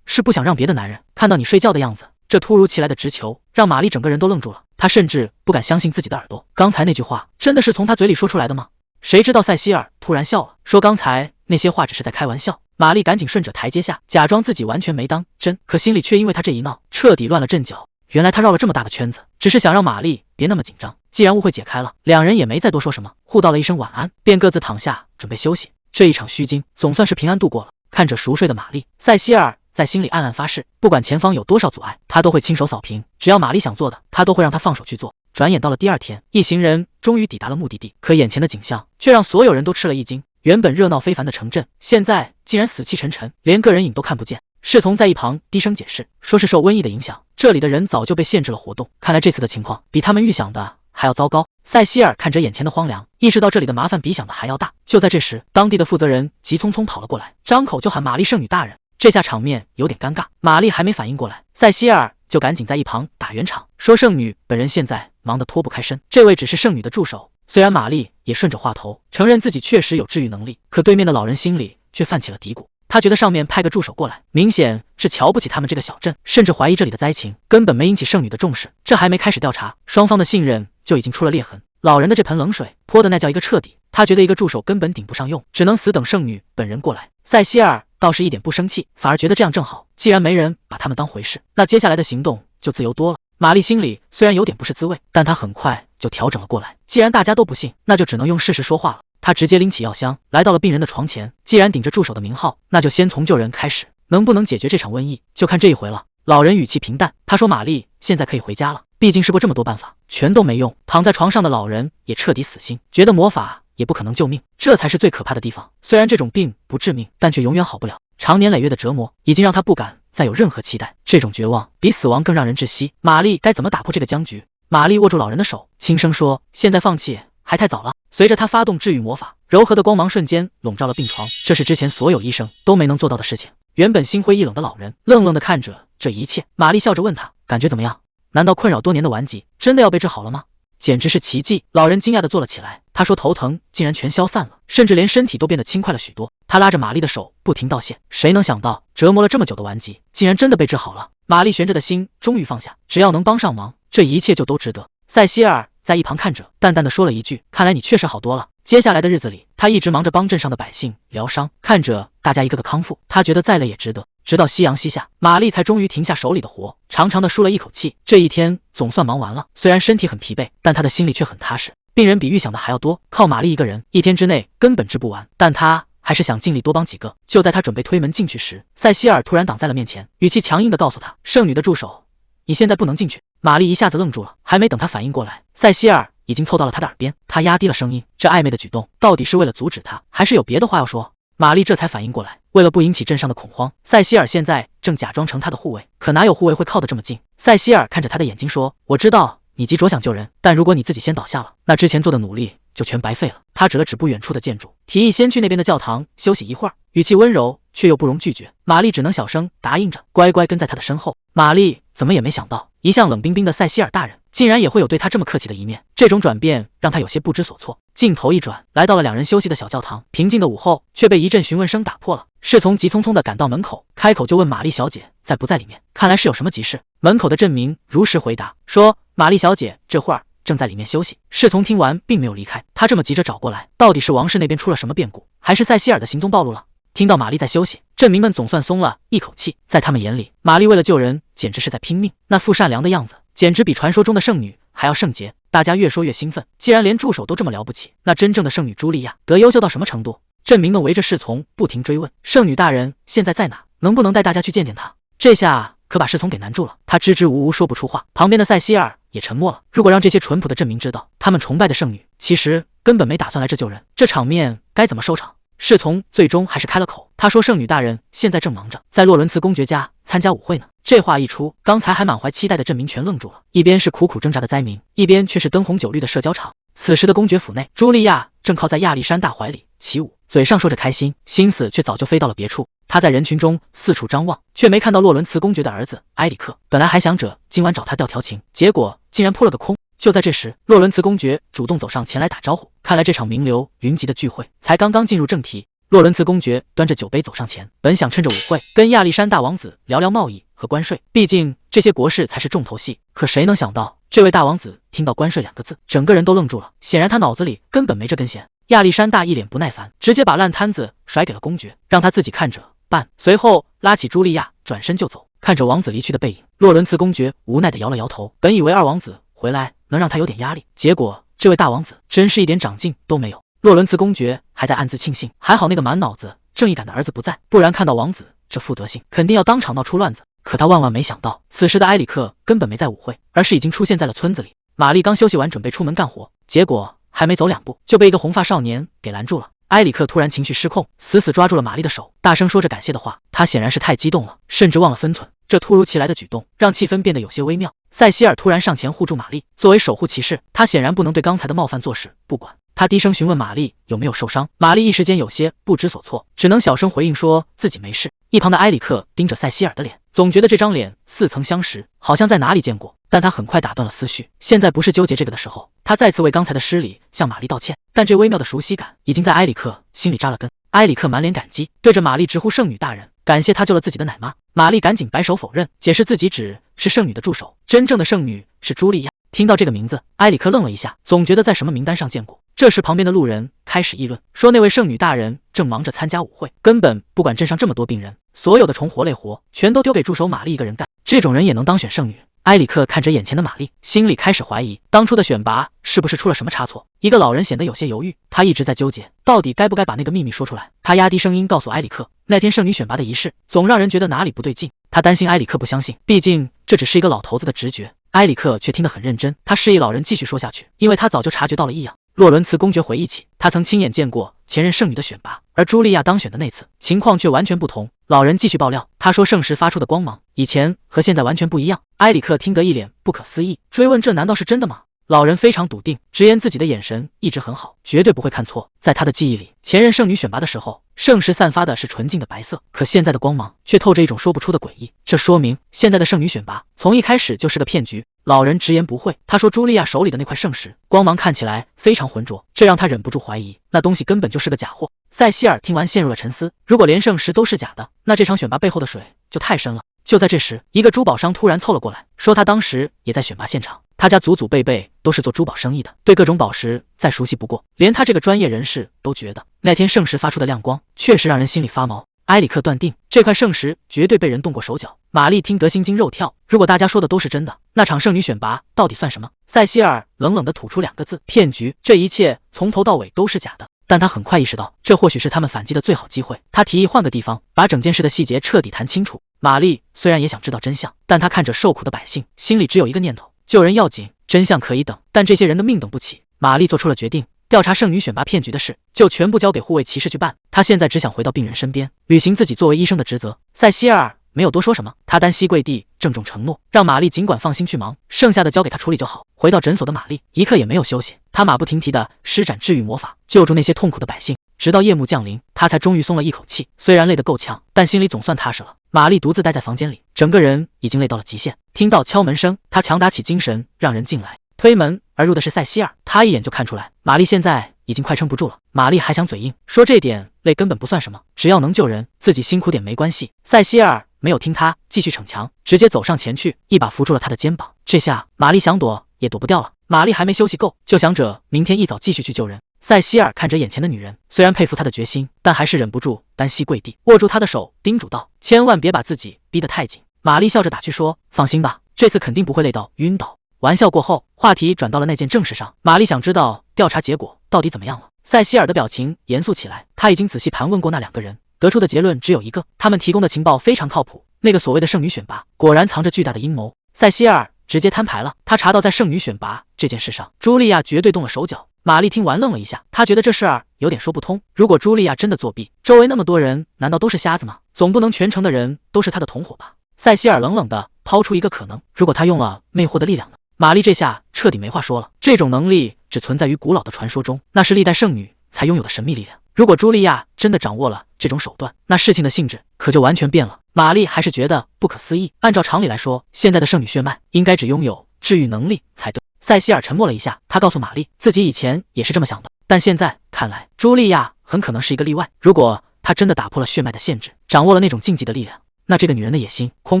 是不想让别的男人看到你睡觉的样子。”这突如其来的直球让玛丽整个人都愣住了，她甚至不敢相信自己的耳朵。刚才那句话真的是从他嘴里说出来的吗？谁知道塞西尔突然笑了，说刚才那些话只是在开玩笑。玛丽赶紧顺着台阶下，假装自己完全没当真，可心里却因为他这一闹彻底乱了阵脚。原来他绕了这么大的圈子，只是想让玛丽别那么紧张。既然误会解开了，两人也没再多说什么，互道了一声晚安，便各自躺下准备休息。这一场虚惊总算是平安度过了。看着熟睡的玛丽，塞西尔在心里暗暗发誓，不管前方有多少阻碍，他都会亲手扫平。只要玛丽想做的，他都会让她放手去做。转眼到了第二天，一行人终于抵达了目的地，可眼前的景象却让所有人都吃了一惊。原本热闹非凡的城镇，现在竟然死气沉沉，连个人影都看不见。侍从在一旁低声解释，说是受瘟疫的影响，这里的人早就被限制了活动。看来这次的情况比他们预想的还要糟糕。塞西尔看着眼前的荒凉，意识到这里的麻烦比想的还要大。就在这时，当地的负责人急匆匆跑了过来，张口就喊玛丽圣女大人。这下场面有点尴尬，玛丽还没反应过来，塞西尔就赶紧在一旁打圆场，说圣女本人现在忙得脱不开身，这位只是圣女的助手。虽然玛丽也顺着话头承认自己确实有治愈能力，可对面的老人心里却泛起了嘀咕。他觉得上面派个助手过来，明显是瞧不起他们这个小镇，甚至怀疑这里的灾情根本没引起圣女的重视。这还没开始调查，双方的信任就已经出了裂痕。老人的这盆冷水泼的那叫一个彻底，他觉得一个助手根本顶不上用，只能死等圣女本人过来。塞西尔倒是一点不生气，反而觉得这样正好，既然没人把他们当回事，那接下来的行动就自由多了。玛丽心里虽然有点不是滋味，但她很快就调整了过来。既然大家都不信，那就只能用事实说话了。她直接拎起药箱，来到了病人的床前。既然顶着助手的名号，那就先从救人开始，能不能解决这场瘟疫，就看这一回了。老人语气平淡，他说：“玛丽现在可以回家了，毕竟试过这么多办法，全都没用。”躺在床上的老人也彻底死心，觉得魔法也不可能救命，这才是最可怕的地方。虽然这种病不致命，但却永远好不了。长年累月的折磨已经让他不敢再有任何期待，这种绝望比死亡更让人窒息。玛丽该怎么打破这个僵局？玛丽握住老人的手，轻声说：“现在放弃还太早了。”随着他发动治愈魔法，柔和的光芒瞬间笼罩了病床，这是之前所有医生都没能做到的事情。原本心灰意冷的老人愣愣地看着这一切，玛丽笑着问他：“感觉怎么样？难道困扰多年的顽疾真的要被治好了吗？”简直是奇迹！老人惊讶地坐了起来，他说头疼竟然全消散了，甚至连身体都变得轻快了许多。他拉着玛丽的手不停道谢，谁能想到折磨了这么久的顽疾竟然真的被治好了。玛丽悬着的心终于放下，只要能帮上忙，这一切就都值得。塞西尔在一旁看着，淡淡的说了一句：“看来你确实好多了。”接下来的日子里，他一直忙着帮镇上的百姓疗伤，看着大家一个个康复，他觉得再累也值得。直到夕阳西下，玛丽才终于停下手里的活，长长的舒了一口气。这一天总算忙完了，虽然身体很疲惫，但他的心里却很踏实。病人比预想的还要多，靠玛丽一个人，一天之内根本治不完，但他还是想尽力多帮几个。就在他准备推门进去时，塞西尔突然挡在了面前，语气强硬地告诉他：“圣女的助手，你现在不能进去。”玛丽一下子愣住了，还没等他反应过来，塞西尔已经凑到了他的耳边。他压低了声音，这暧昧的举动到底是为了阻止他，还是有别的话要说？玛丽这才反应过来，为了不引起镇上的恐慌，塞西尔现在正假装成他的护卫，可哪有护卫会靠得这么近？塞西尔看着他的眼睛说：“我知道你急着想救人，但如果你自己先倒下了，那之前做的努力就全白费了。”他指了指不远处的建筑，提议先去那边的教堂休息一会儿，语气温柔却又不容拒绝。玛丽只能小声答应着，乖乖跟在他的身后。玛丽怎么也没想到，一向冷冰冰的塞西尔大人竟然也会有对他这么客气的一面，这种转变让他有些不知所措。镜头一转，来到了两人休息的小教堂，平静的午后却被一阵询问声打破了。侍从急匆匆地赶到门口，开口就问玛丽小姐在不在里面，看来是有什么急事。门口的镇民如实回答说：“玛丽小姐这会儿正在里面休息。”侍从听完并没有离开，他这么急着找过来，到底是王室那边出了什么变故，还是塞西尔的行踪暴露了？听到玛丽在休息，镇民们总算松了一口气。在他们眼里，玛丽为了救人简直是在拼命，那副善良的样子简直比传说中的圣女还要圣洁。大家越说越兴奋，既然连助手都这么了不起，那真正的圣女茱莉亚得优秀到什么程度？镇民们围着侍从不停追问：“圣女大人现在在哪？能不能带大家去见见她？”这下可把侍从给难住了，他支支吾吾说不出话。旁边的塞西尔也沉默了。如果让这些淳朴的镇民知道，他们崇拜的圣女其实根本没打算来这救人，这场面该怎么收场？侍从最终还是开了口，他说圣女大人现在正忙着在洛伦茨公爵家参加舞会呢。这话一出，刚才还满怀期待的镇民全愣住了，一边是苦苦挣扎的灾民，一边却是灯红酒绿的社交场。此时的公爵府内，茱莉亚正靠在亚历山大怀里起舞，嘴上说着开心，心思却早就飞到了别处。他在人群中四处张望，却没看到洛伦茨公爵的儿子埃里克。本来还想着今晚找他调调情，结果竟然扑了个空。就在这时，洛伦茨公爵主动走上前来打招呼。看来这场名流云集的聚会才刚刚进入正题。洛伦茨公爵端着酒杯走上前，本想趁着舞会跟亚历山大王子聊聊贸易和关税，毕竟这些国事才是重头戏。可谁能想到，这位大王子听到关税2个字，整个人都愣住了，显然他脑子里根本没这根弦。亚历山大一脸不耐烦，直接把烂摊子甩给了公爵，让他自己看着办。随后拉起茱莉亚转身就走。看着王子离去的背影，洛伦茨公爵无奈地摇了摇头。本以为二王子回来能让他有点压力，结果这位大王子真是一点长进都没有。洛伦茨公爵还在暗自庆幸，还好那个满脑子正义感的儿子不在，不然看到王子这副德行，肯定要当场闹出乱子。可他万万没想到，此时的埃里克根本没在舞会，而是已经出现在了村子里。玛丽刚休息完，准备出门干活，结果还没走2步，就被一个红发少年给拦住了。埃里克突然情绪失控，死死抓住了玛丽的手，大声说着感谢的话。他显然是太激动了，甚至忘了分寸。这突如其来的举动让气氛变得有些微妙。塞西尔突然上前护住玛丽，作为守护骑士，他显然不能对刚才的冒犯坐视不管。他低声询问玛丽有没有受伤，玛丽一时间有些不知所措，只能小声回应说自己没事。一旁的埃里克盯着塞西尔的脸，总觉得这张脸似曾相识，好像在哪里见过。但他很快打断了思绪，现在不是纠结这个的时候。他再次为刚才的失礼向玛丽道歉，但这微妙的熟悉感已经在埃里克心里扎了根。埃里克满脸感激，对着玛丽直呼圣女大人，感谢她救了自己的奶妈。玛丽赶紧摆手否认，解释自己只是圣女的助手，真正的圣女是茱莉亚。听到这个名字，埃里克愣了一下，总觉得在什么名单上见过。这时旁边的路人开始议论，说那位圣女大人正忙着参加舞会，根本不管镇上这么多病人，所有的重活累活全都丢给助手玛丽一个人干，这种人也能当选圣女？埃里克看着眼前的玛丽，心里开始怀疑当初的选拔是不是出了什么差错。一个老人显得有些犹豫，他一直在纠结到底该不该把那个秘密说出来。他压低声音告诉埃里克，那天圣女选拔的仪式总让人觉得哪里不对劲。他担心埃里克不相信，毕竟这只是一个老头子的直觉。埃里克却听得很认真，他示意老人继续说下去，因为他早就察觉到了异样。洛伦茨公爵回忆起，他曾亲眼见过前任圣女的选拔，而茱莉亚当选的那次情况却完全不同。老人继续爆料，他说圣石发出的光芒以前和现在完全不一样。埃里克听得一脸不可思议，追问这难道是真的吗？老人非常笃定，直言自己的眼神一直很好，绝对不会看错。在他的记忆里，前任圣女选拔的时候，圣石散发的是纯净的白色，可现在的光芒却透着一种说不出的诡异。这说明现在的圣女选拔从一开始就是个骗局。老人直言不讳，他说茱莉亚手里的那块圣石光芒看起来非常浑浊，这让他忍不住怀疑那东西根本就是个假货。塞西尔听完陷入了沉思，如果连圣石都是假的，那这场选拔背后的水就太深了。就在这时，一个珠宝商突然凑了过来，说他当时也在选拔现场，他家祖祖辈辈都是做珠宝生意的，对各种宝石再熟悉不过，连他这个专业人士都觉得那天圣石发出的亮光确实让人心里发毛。埃里克断定这块圣石绝对被人动过手脚。玛丽听得心惊肉跳，如果大家说的都是真的，那场圣女选拔到底算什么？塞西尔冷冷地吐出2个字：骗局。这一切从头到尾都是假的。但他很快意识到，这或许是他们反击的最好机会。他提议换个地方，把整件事的细节彻底谈清楚。玛丽虽然也想知道真相，但她看着受苦的百姓，心里只有一个念头：救人要紧。真相可以等，但这些人的命等不起。玛丽做出了决定，调查圣女选拔骗局的事就全部交给护卫骑士去办。她现在只想回到病人身边，履行自己作为医生的职责。塞西尔没有多说什么，他单膝跪地郑重承诺，让玛丽尽管放心去忙，剩下的交给他处理就好。回到诊所的玛丽一刻也没有休息，她马不停蹄地施展治愈魔法，救助那些痛苦的百姓。直到夜幕降临，她才终于松了一口气。虽然累得够呛，但心里总算踏实了。玛丽独自待在房间里，整个人已经累到了极限。听到敲门声，她强打起精神让人进来。推门而入的是塞西尔，他一眼就看出来玛丽现在已经快撑不住了。玛丽还想嘴硬说这点累根本不算什么，只要能救人，自己辛苦点没关系。塞西尔没有听他继续逞强，直接走上前去，一把扶住了他的肩膀。这下玛丽想躲也躲不掉了。玛丽还没休息够，就想着明天一早继续去救人。塞西尔看着眼前的女人，虽然佩服她的决心，但还是忍不住单膝跪地，握住她的手，叮嘱道：“千万别把自己逼得太紧。”玛丽笑着打趣说：“放心吧，这次肯定不会累到晕倒。”玩笑过后，话题转到了那件正事上。玛丽想知道调查结果到底怎么样了。塞西尔的表情严肃起来，他已经仔细盘问过那2个人，得出的结论只有一个：他们提供的情报非常靠谱。那个所谓的圣女选拔果然藏着巨大的阴谋。塞西尔直接摊牌了，他查到在圣女选拔这件事上，茱莉亚绝对动了手脚。玛丽听完愣了一下，她觉得这事儿有点说不通。如果茱莉亚真的作弊，周围那么多人难道都是瞎子吗？总不能全城的人都是她的同伙吧？塞西尔冷冷地抛出一个可能，如果他用了魅惑的力量呢？玛丽这下彻底没话说了。这种能力只存在于古老的传说中，那是历代圣女才拥有的神秘力量。如果茱莉亚真的掌握了这种手段，那事情的性质可就完全变了。玛丽还是觉得不可思议。按照常理来说，现在的圣女血脉应该只拥有治愈能力才对。塞西尔沉默了一下，他告诉玛丽，自己以前也是这么想的，但现在看来，茱莉亚很可能是一个例外。如果她真的打破了血脉的限制，掌握了那种禁忌的力量，那这个女人的野心恐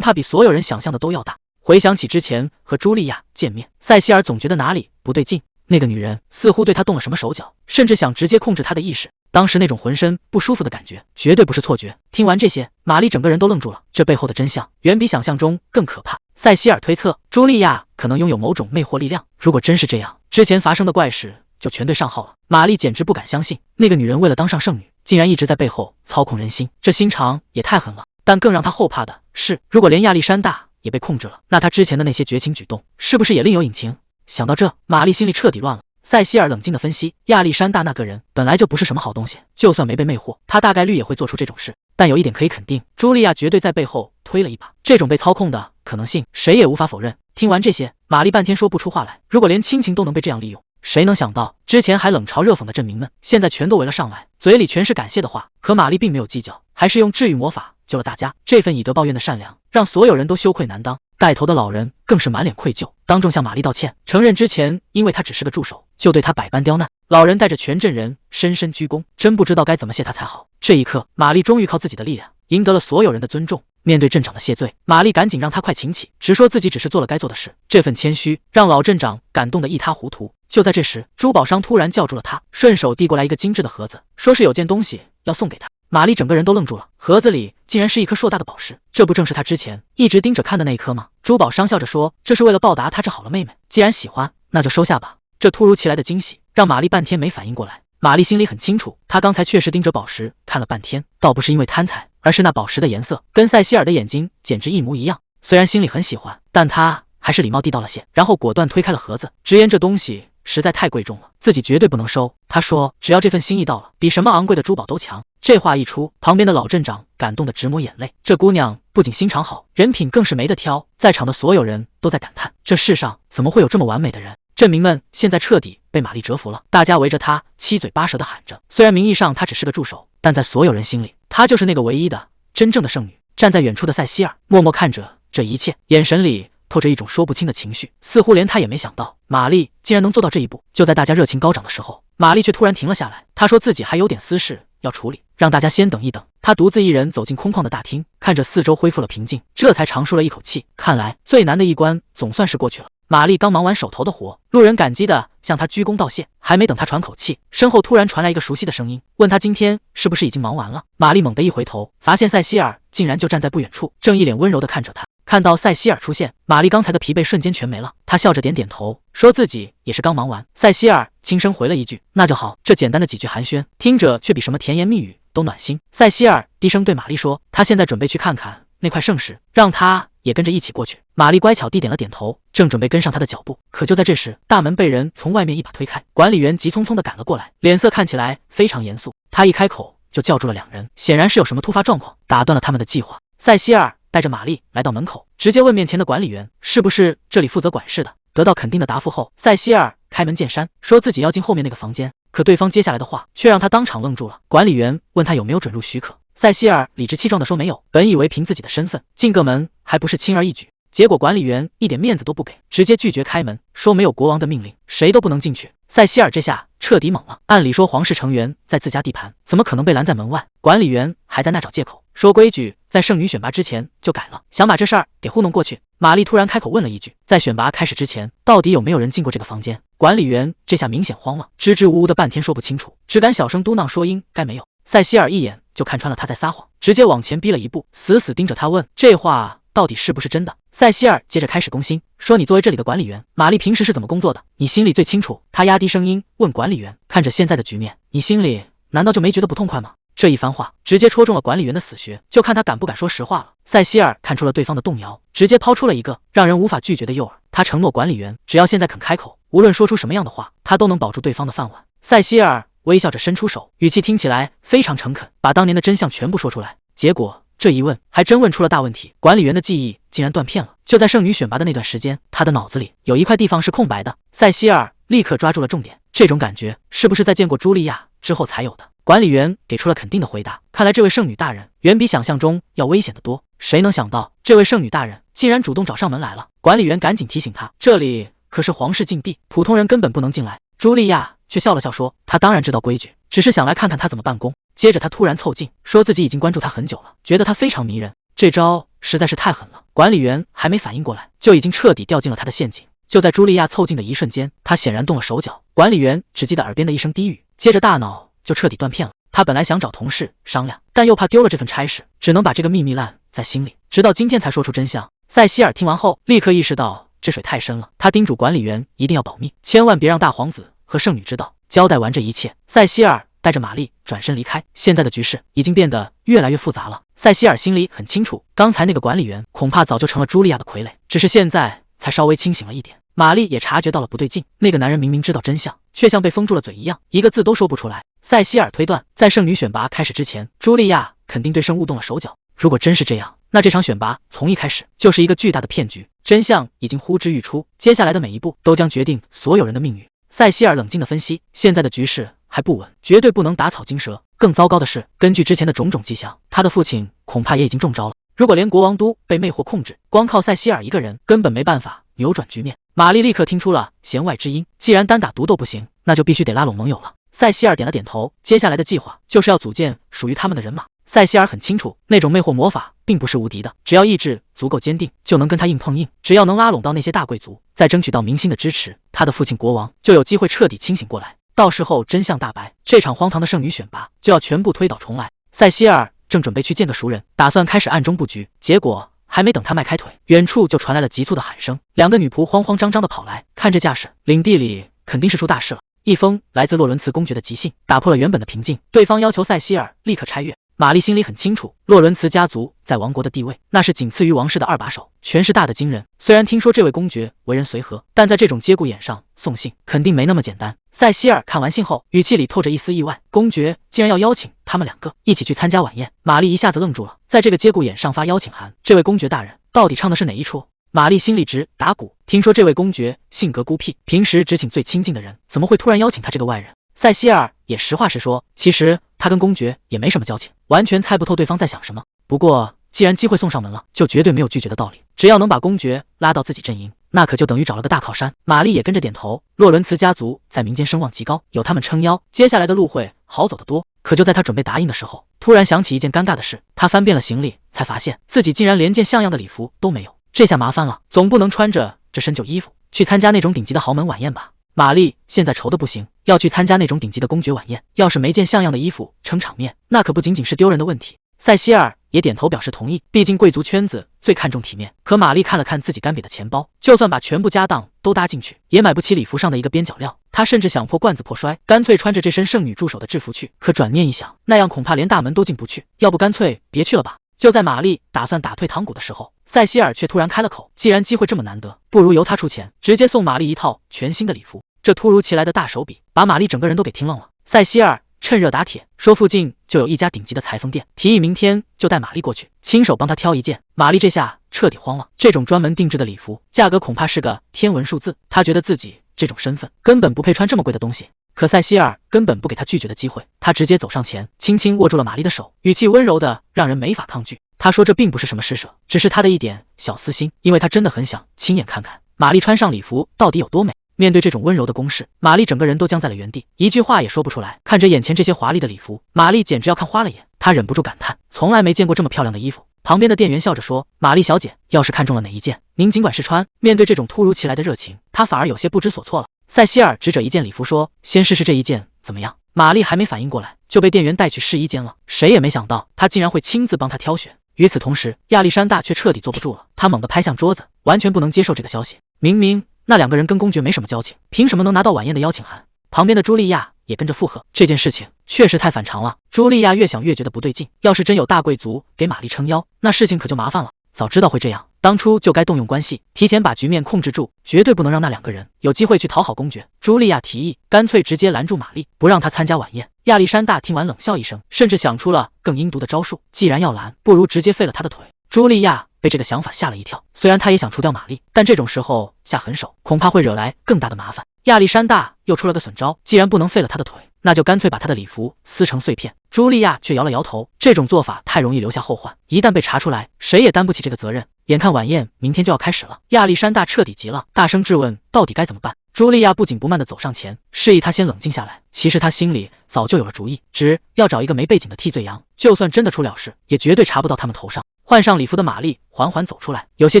怕比所有人想象的都要大。回想起之前和茱莉亚见面，塞西尔总觉得哪里不对劲，那个女人似乎对他动了什么手脚，甚至想直接控制他的意识。当时那种浑身不舒服的感觉绝对不是错觉。听完这些，玛丽整个人都愣住了，这背后的真相远比想象中更可怕。塞西尔推测，茱莉亚可能拥有某种魅惑力量，如果真是这样，之前发生的怪事就全对上号了。玛丽简直不敢相信，那个女人为了当上圣女，竟然一直在背后操控人心，这心肠也太狠了。但更让她后怕的是，如果连亚历山大也被控制了，那她之前的那些绝情举动是不是也另有隐情？想到这，玛丽心里彻底乱了。塞西尔冷静地分析，亚历山大那个人本来就不是什么好东西，就算没被魅惑，他大概率也会做出这种事。但有一点可以肯定，茱莉亚绝对在背后推了一把，这种被操控的可能性谁也无法否认。听完这些，玛丽半天说不出话来。如果连亲情都能被这样利用，谁能想到之前还冷嘲热讽的镇民们，现在全都围了上来，嘴里全是感谢的话。可玛丽并没有计较，还是用治愈魔法救了大家。这份以德报怨的善良，让所有人都羞愧难当。带头的老人更是满脸愧疚，当众向玛丽道歉，承认之前因为他只是个助手，就对他百般刁难。老人带着全镇人深深鞠躬，真不知道该怎么谢他才好。这一刻，玛丽终于靠自己的力量赢得了所有人的尊重。面对镇长的谢罪，玛丽赶紧让他快请起，直说自己只是做了该做的事。这份谦虚让老镇长感动得一塌糊涂。就在这时，珠宝商突然叫住了他，顺手递过来一个精致的盒子，说是有件东西要送给他。玛丽整个人都愣住了，盒子里竟然是一颗硕大的宝石，这不正是他之前一直盯着看的那一颗吗？珠宝商笑着说，这是为了报答他治好了妹妹，既然喜欢，那就收下吧。这突如其来的惊喜让玛丽半天没反应过来。玛丽心里很清楚，她刚才确实盯着宝石看了半天，倒不是因为贪财，而是那宝石的颜色跟塞西尔的眼睛简直一模一样。虽然心里很喜欢，但她还是礼貌地道了谢，然后果断推开了盒子，直言这东西实在太贵重了，自己绝对不能收。他说，只要这份心意到了，比什么昂贵的珠宝都强。这话一出，旁边的老镇长感动得直抹眼泪。这姑娘不仅心肠好，人品更是没得挑。在场的所有人都在感叹，这世上怎么会有这么完美的人？镇民们现在彻底被玛丽折服了，大家围着她七嘴八舌地喊着。虽然名义上她只是个助手，但在所有人心里，她就是那个唯一的真正的圣女。站在远处的塞西尔默默看着这一切，眼神里透着一种说不清的情绪，似乎连他也没想到玛丽竟然能做到这一步。就在大家热情高涨的时候，玛丽却突然停了下来。她说自己还有点私事要处理，让大家先等一等。她独自一人走进空旷的大厅，看着四周恢复了平静，这才长舒了一口气。看来最难的一关总算是过去了。玛丽刚忙完手头的活，路人感激地向她鞠躬道谢，还没等她喘口气，身后突然传来一个熟悉的声音，问她今天是不是已经忙完了。玛丽猛地一回头，发现塞西尔竟然就站在不远处，正一脸温柔地看着她。看到塞西尔出现，玛丽刚才的疲惫瞬间全没了。她笑着点点头，说自己也是刚忙完。塞西尔轻声回了一句：“那就好。”这简单的几句寒暄，听着却比什么甜言蜜语都暖心。塞西尔低声对玛丽说：“他现在准备去看看那块圣石，让他也跟着一起过去。”玛丽乖巧地点了点头，正准备跟上他的脚步，可就在这时，大门被人从外面一把推开，管理员急匆匆地赶了过来，脸色看起来非常严肃。他一开口就叫住了两人，显然是有什么突发状况，打断了他们的计划。塞西尔带着玛丽来到门口，直接问面前的管理员是不是这里负责管事的。得到肯定的答复后，塞西尔开门见山说自己要进后面那个房间，可对方接下来的话却让他当场愣住了。管理员问他有没有准入许可，塞西尔理直气壮地说没有，本以为凭自己的身份进个门还不是轻而易举，结果管理员一点面子都不给，直接拒绝开门，说没有国王的命令，谁都不能进去。塞西尔这下彻底懵了，按理说皇室成员在自家地盘，怎么可能被拦在门外？管理员还在那找借口，说规矩在圣女选拔之前就改了，想把这事儿给糊弄过去。玛丽突然开口问了一句，在选拔开始之前，到底有没有人进过这个房间？管理员这下明显慌了，支支吾吾的半天说不清楚，只敢小声嘟囔说应该没有。塞西尔一眼就看穿了他在撒谎，直接往前逼了一步，死死盯着他问，这话到底是不是真的？塞西尔接着开始攻心，说你作为这里的管理员，玛丽平时是怎么工作的，你心里最清楚。他压低声音问管理员，看着现在的局面，你心里难道就没觉得不痛快吗？这一番话直接戳中了管理员的死穴，就看他敢不敢说实话了。塞西尔看出了对方的动摇，直接抛出了一个让人无法拒绝的诱饵。他承诺管理员，只要现在肯开口，无论说出什么样的话，他都能保住对方的饭碗。塞西尔微笑着伸出手，语气听起来非常诚恳，把当年的真相全部说出来。结果这一问还真问出了大问题，管理员的记忆竟然断片了。就在圣女选拔的那段时间，他的脑子里有一块地方是空白的。塞西尔立刻抓住了重点，这种感觉是不是在见过茱莉亚之后才有的？管理员给出了肯定的回答，看来这位圣女大人远比想象中要危险得多。谁能想到这位圣女大人竟然主动找上门来了？管理员赶紧提醒他，这里可是皇室禁地，普通人根本不能进来。茱莉亚却笑了笑说，她当然知道规矩，只是想来看看他怎么办公。接着他突然凑近，说自己已经关注他很久了，觉得他非常迷人，这招实在是太狠了。管理员还没反应过来，就已经彻底掉进了他的陷阱。就在茱莉亚凑近的一瞬间，他显然动了手脚。管理员只记得耳边的一声低语，接着大脑就彻底断片了。他本来想找同事商量，但又怕丢了这份差事，只能把这个秘密烂在心里，直到今天才说出真相。塞西尔听完后，立刻意识到这水太深了，他叮嘱管理员一定要保密，千万别让大皇子和圣女知道。交代完这一切，塞西尔带着玛丽转身离开。现在的局势已经变得越来越复杂了。塞西尔心里很清楚，刚才那个管理员恐怕早就成了茱莉亚的傀儡，只是现在才稍微清醒了一点。玛丽也察觉到了不对劲，那个男人明明知道真相，却像被封住了嘴一样，一个字都说不出来。塞西尔推断，在圣女选拔开始之前，茱莉亚肯定对圣物动了手脚。如果真是这样，那这场选拔从一开始就是一个巨大的骗局，真相已经呼之欲出，接下来的每一步都将决定所有人的命运。塞西尔冷静地分析，现在的局势还不稳，绝对不能打草惊蛇。更糟糕的是，根据之前的种种迹象，他的父亲恐怕也已经中招了。如果连国王都被魅惑控制，光靠塞西尔一个人根本没办法扭转局面。玛丽立刻听出了弦外之音，既然单打独斗不行，那就必须得拉拢盟友了。塞西尔点了点头，接下来的计划就是要组建属于他们的人马。塞西尔很清楚，那种魅惑魔法并不是无敌的，只要意志足够坚定，就能跟他硬碰硬。只要能拉拢到那些大贵族，再争取到民心的支持，他的父亲国王就有机会彻底清醒过来。到时候真相大白，这场荒唐的圣女选拔就要全部推倒重来。塞西尔正准备去见个熟人，打算开始暗中布局，结果还没等他迈开腿，远处就传来了急促的喊声。两个女仆慌慌张张的跑来，看这架势，领地里肯定是出大事了。一封来自洛伦茨公爵的急信打破了原本的平静，对方要求塞西尔立刻拆阅。玛丽心里很清楚，洛伦茨家族在王国的地位那是仅次于王室的二把手，权势大得惊人。虽然听说这位公爵为人随和，但在这种节骨眼上送信肯定没那么简单。塞西尔看完信后，语气里透着一丝意外，公爵竟然要邀请他们两个一起去参加晚宴。玛丽一下子愣住了，在这个节骨眼上发邀请函，这位公爵大人到底唱的是哪一出？玛丽心里直打鼓，听说这位公爵性格孤僻，平时只请最亲近的人，怎么会突然邀请他这个外人？塞西尔也实话实说，其实他跟公爵也没什么交情，完全猜不透对方在想什么。不过既然机会送上门了，就绝对没有拒绝的道理。只要能把公爵拉到自己阵营，那可就等于找了个大靠山。玛丽也跟着点头。洛伦茨家族在民间声望极高，有他们撑腰，接下来的路会好走得多。可就在他准备答应的时候，突然想起一件尴尬的事。他翻遍了行李，才发现自己竟然连件像样的礼服都没有。这下麻烦了，总不能穿着这身旧衣服去参加那种顶级的豪门晚宴吧？玛丽现在愁得不行，要去参加那种顶级的公爵晚宴，要是没件像样的衣服撑场面，那可不仅仅是丢人的问题。塞西尔也点头表示同意，毕竟贵族圈子最看重体面。可玛丽看了看自己干瘪的钱包，就算把全部家当都搭进去，也买不起礼服上的一个边角料。她甚至想破罐子破摔，干脆穿着这身圣女助手的制服去。可转念一想，那样恐怕连大门都进不去，要不干脆别去了吧。就在玛丽打算打退堂鼓的时候，塞西尔却突然开了口，既然机会这么难得，不如由他出钱，直接送玛丽一套全新的礼服。这突如其来的大手笔把玛丽整个人都给听愣了。塞西尔趁热打铁，说附近就有一家顶级的裁缝店，提议明天就带玛丽过去，亲手帮她挑一件。玛丽这下彻底慌了，这种专门定制的礼服，价格恐怕是个天文数字。她觉得自己这种身份根本不配穿这么贵的东西。可塞西尔根本不给她拒绝的机会，他直接走上前，轻轻握住了玛丽的手，语气温柔的让人没法抗拒。他说这并不是什么施舍，只是他的一点小私心，因为他真的很想亲眼看看玛丽穿上礼服到底有多美。面对这种温柔的攻势，玛丽整个人都僵在了原地，一句话也说不出来。看着眼前这些华丽的礼服，玛丽简直要看花了眼。她忍不住感叹，从来没见过这么漂亮的衣服。旁边的店员笑着说，玛丽小姐，要是看中了哪一件，您尽管试穿。面对这种突如其来的热情，她反而有些不知所措了。塞西尔指着一件礼服说，先试试这一件怎么样？玛丽还没反应过来，就被店员带去试衣间了。谁也没想到他竟然会亲自帮她挑选。与此同时，亚历山大却彻底坐不住了，他猛地拍向桌子，完全不能接受这个消息。明明那两个人跟公爵没什么交情，凭什么能拿到晚宴的邀请函？旁边的茱莉亚也跟着附和，这件事情确实太反常了。茱莉亚越想越觉得不对劲，要是真有大贵族给玛丽撑腰，那事情可就麻烦了。早知道会这样，当初就该动用关系，提前把局面控制住，绝对不能让那2个人有机会去讨好公爵。茱莉亚提议，干脆直接拦住玛丽，不让她参加晚宴。亚历山大听完冷笑一声，甚至想出了更阴毒的招数。既然要拦，不如直接废了她的腿。茱莉亚被这个想法吓了一跳，虽然她也想除掉玛丽，但这种时候下狠手，恐怕会惹来更大的麻烦。亚历山大又出了个损招，既然不能废了她的腿，那就干脆把她的礼服撕成碎片。茱莉亚却摇了摇头，这种做法太容易留下后患，一旦被查出来，谁也担不起这个责任。眼看晚宴明天就要开始了，亚历山大彻底急了，大声质问到底该怎么办。茱莉亚不紧不慢地走上前，示意他先冷静下来。其实他心里早就有了主意，只要找一个没背景的替罪羊，就算真的出了事，也绝对查不到他们头上。换上礼服的玛丽缓缓走出来，有些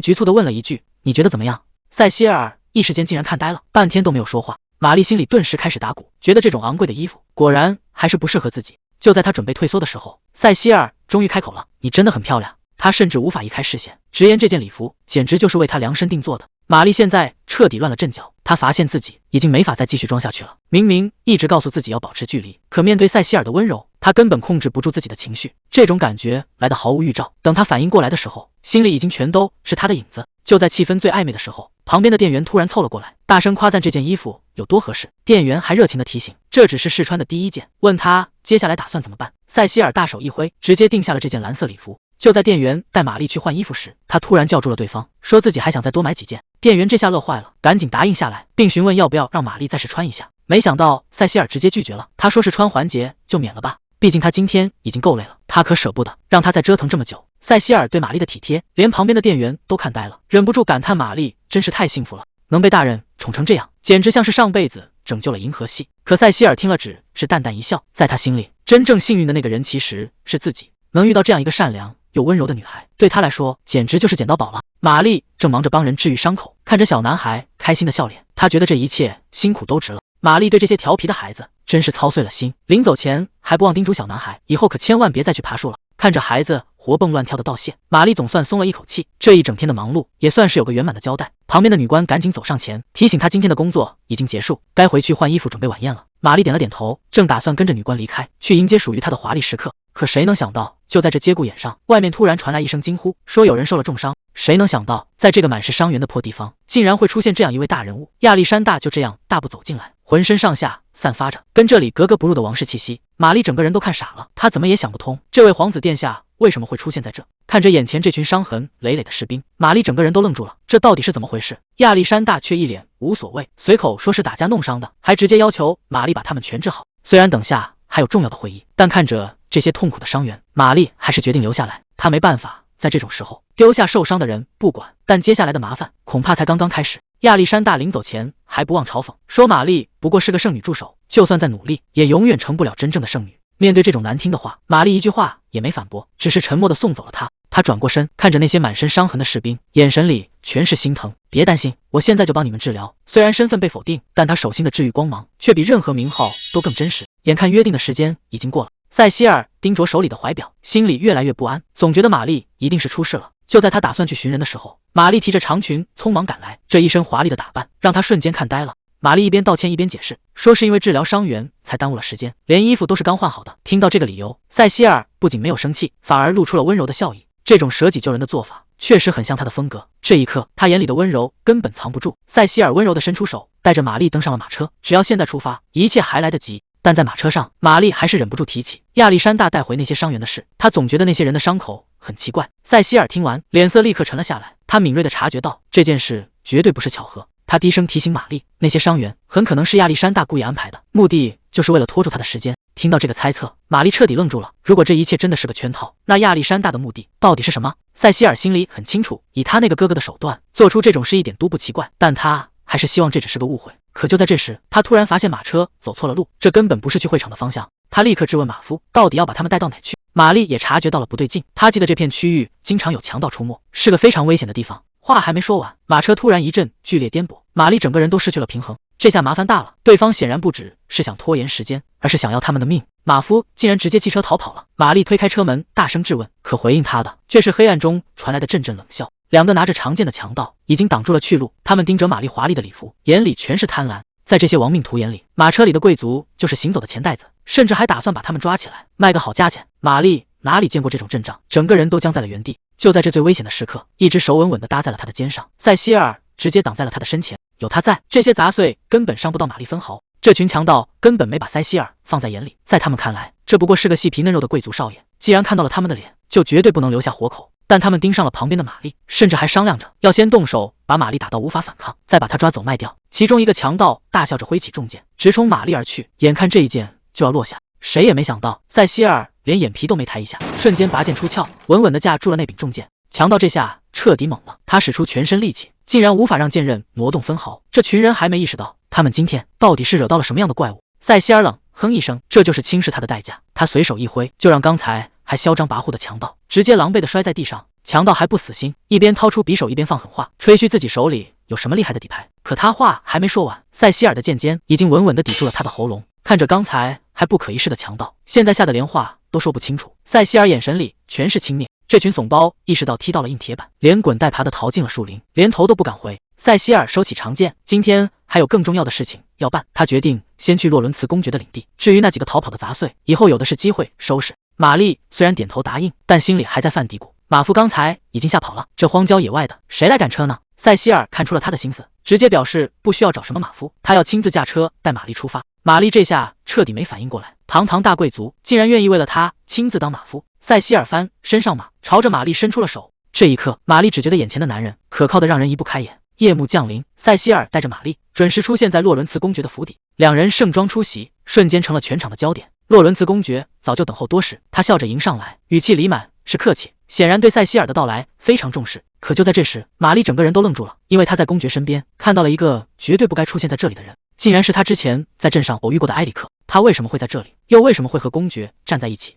局促地问了一句：“你觉得怎么样？”塞西尔一时间竟然看呆了，半天都没有说话。玛丽心里顿时开始打鼓，觉得这种昂贵的衣服果然还是不适合自己。就在她准备退缩的时候，塞西尔终于开口了：“你真的很漂亮。”她甚至无法移开视线，直言这件礼服简直就是为她量身定做的。玛丽现在彻底乱了阵脚，她发现自己已经没法再继续装下去了。明明一直告诉自己要保持距离，可面对塞西尔的温柔，她根本控制不住自己的情绪。这种感觉来得毫无预兆，等她反应过来的时候，心里已经全都是他的影子。就在气氛最暧昧的时候，旁边的店员突然凑了过来，大声夸赞这件衣服有多合适。店员还热情地提醒，这只是试穿的第一件，问他接下来打算怎么办。塞西尔大手一挥，直接定下了这件蓝色礼服。就在店员带玛丽去换衣服时，他突然叫住了对方，说自己还想再多买几件。店员这下乐坏了，赶紧答应下来，并询问要不要让玛丽再试穿一下。没想到塞西尔直接拒绝了，他说试穿环节就免了吧，毕竟他今天已经够累了，他可舍不得让他再折腾这么久。塞西尔对玛丽的体贴，连旁边的店员都看呆了，忍不住感叹玛丽真是太幸福了，能被大人宠成这样，简直像是上辈子拯救了银河系。可塞西尔听了只是淡淡一笑，在他心里，真正幸运的那个人其实是自己，能遇到这样一个善良又温柔的女孩，对他来说简直就是捡到宝了。玛丽正忙着帮人治愈伤口，看着小男孩开心的笑脸，她觉得这一切辛苦都值了。玛丽对这些调皮的孩子真是操碎了心，临走前还不忘叮嘱小男孩，以后可千万别再去爬树了。看着孩子活蹦乱跳的道谢，玛丽总算松了一口气，这一整天的忙碌也算是有个圆满的交代。旁边的女官赶紧走上前提醒她今天的工作已经结束，该回去换衣服准备晚宴了。玛丽点了点头，正打算跟着女官离开，去迎接属于她的华丽时刻。可谁能想到，就在这节骨眼上，外面突然传来一声惊呼，说有人受了重伤。谁能想到，在这个满是伤员的破地方，竟然会出现这样一位大人物？亚历山大就这样大步走进来，浑身上下散发着跟这里格格不入的王室气息。玛丽整个人都看傻了，她怎么也想不通，这位皇子殿下为什么会出现在这？看着眼前这群伤痕累累的士兵，玛丽整个人都愣住了，这到底是怎么回事？亚历山大却一脸无所谓，随口说是打架弄伤的，还直接要求玛丽把他们全治好。虽然等下还有重要的会议，但看着这些痛苦的伤员，玛丽还是决定留下来。她没办法在这种时候丢下受伤的人不管，但接下来的麻烦恐怕才刚刚开始。亚历山大临走前还不忘嘲讽，说玛丽不过是个圣女助手，就算再努力，也永远成不了真正的圣女。面对这种难听的话，玛丽一句话也没反驳，只是沉默地送走了他。她转过身，看着那些满身伤痕的士兵，眼神里全是心疼。别担心，我现在就帮你们治疗。虽然身份被否定，但他手心的治愈光芒却比任何名号都更真实。眼看约定的时间已经过了，塞西尔盯着手里的怀表，心里越来越不安，总觉得玛丽一定是出事了。就在他打算去寻人的时候，玛丽提着长裙匆忙赶来，这一身华丽的打扮让他瞬间看呆了。玛丽一边道歉一边解释，说是因为治疗伤员才耽误了时间，连衣服都是刚换好的。听到这个理由，塞西尔不仅没有生气，反而露出了温柔的笑意。这种舍己救人的做法确实很像他的风格。这一刻，他眼里的温柔根本藏不住。塞西尔温柔地伸出手，带着玛丽登上了马车。只要现在出发，一切还来得及。但在马车上，玛丽还是忍不住提起亚历山大带回那些伤员的事。他总觉得那些人的伤口很奇怪。塞西尔听完，脸色立刻沉了下来。他敏锐地察觉到这件事绝对不是巧合。他低声提醒玛丽，那些伤员很可能是亚历山大故意安排的，目的就是为了拖住他的时间。听到这个猜测，玛丽彻底愣住了。如果这一切真的是个圈套，那亚历山大的目的到底是什么？塞西尔心里很清楚，以他那个哥哥的手段，做出这种事一点都不奇怪，但他还是希望这只是个误会。可就在这时，他突然发现马车走错了路，这根本不是去会场的方向。他立刻质问马夫，到底要把他们带到哪去？玛丽也察觉到了不对劲，他记得这片区域经常有强盗出没，是个非常危险的地方。话还没说完，马车突然一阵剧烈颠簸，玛丽整个人都失去了平衡。这下麻烦大了，对方显然不只是想拖延时间，而是想要他们的命。马夫竟然直接弃车逃跑了。玛丽推开车门，大声质问，可回应她的却是黑暗中传来的阵阵冷笑。两个拿着长剑的强盗已经挡住了去路，他们盯着玛丽华丽的礼服，眼里全是贪婪。在这些亡命徒眼里，马车里的贵族就是行走的钱袋子，甚至还打算把他们抓起来卖个好价钱。玛丽哪里见过这种阵仗，整个人都僵在了原地。就在这最危险的时刻，一只手稳稳地搭在了他的肩上，塞西尔直接挡在了他的身前。有他在，这些杂碎根本伤不到玛丽分毫。这群强盗根本没把塞西尔放在眼里，在他们看来，这不过是个细皮嫩肉的贵族少爷，既然看到了他们的脸，就绝对不能留下活口。但他们盯上了旁边的玛丽，甚至还商量着要先动手把玛丽打到无法反抗，再把她抓走卖掉。其中一个强盗大笑着挥起重剑，直冲玛丽而去，眼看这一剑就要落下，谁也没想到塞西尔连眼皮都没抬一下，瞬间拔剑出鞘，稳稳地架住了那柄重剑。强盗这下彻底懵了，他使出全身力气，竟然无法让剑刃挪动分毫。这群人还没意识到，他们今天到底是惹到了什么样的怪物。塞西尔冷哼一声，这就是轻视他的代价。他随手一挥，就让刚才还嚣张跋扈的强盗直接狼狈地摔在地上。强盗还不死心，一边掏出匕首一边放狠话，吹嘘自己手里有什么厉害的底牌。可他话还没说完，塞西尔的剑尖已经稳稳地抵住了他的喉咙。看着刚才还不可一世的强盗，现在吓得连话都说不清楚。塞西尔眼神里全是轻蔑。这群怂包意识到踢到了硬铁板，连滚带爬地逃进了树林，连头都不敢回。塞西尔收起长剑，今天还有更重要的事情要办。他决定先去洛伦茨公爵的领地，至于那几个逃跑的杂碎，以后有的是机会收拾。玛丽虽然点头答应，但心里还在犯嘀咕，马夫刚才已经吓跑了，这荒郊野外的谁来赶车呢？塞西尔看出了他的心思，直接表示不需要找什么马夫，他要亲自驾车带玛丽出发。玛丽这下彻底没反应过来，堂堂大贵族竟然愿意为了他亲自当马夫。塞西尔翻身上马，朝着玛丽伸出了手。这一刻，玛丽只觉得眼前的男人可靠的让人移不开眼。夜幕降临，塞西尔带着玛丽准时出现在洛伦茨公爵的府邸，两人盛装出席，瞬间成了全场的焦点。洛伦茨公爵早就等候多时，他笑着迎上来，语气里满是客气，显然对塞西尔的到来非常重视。可就在这时，玛丽整个人都愣住了，因为她在公爵身边看到了一个绝对不该出现在这里的人，竟然是他之前在镇上偶遇过的埃里克。他为什么会在这里，又为什么会和公爵站在一起？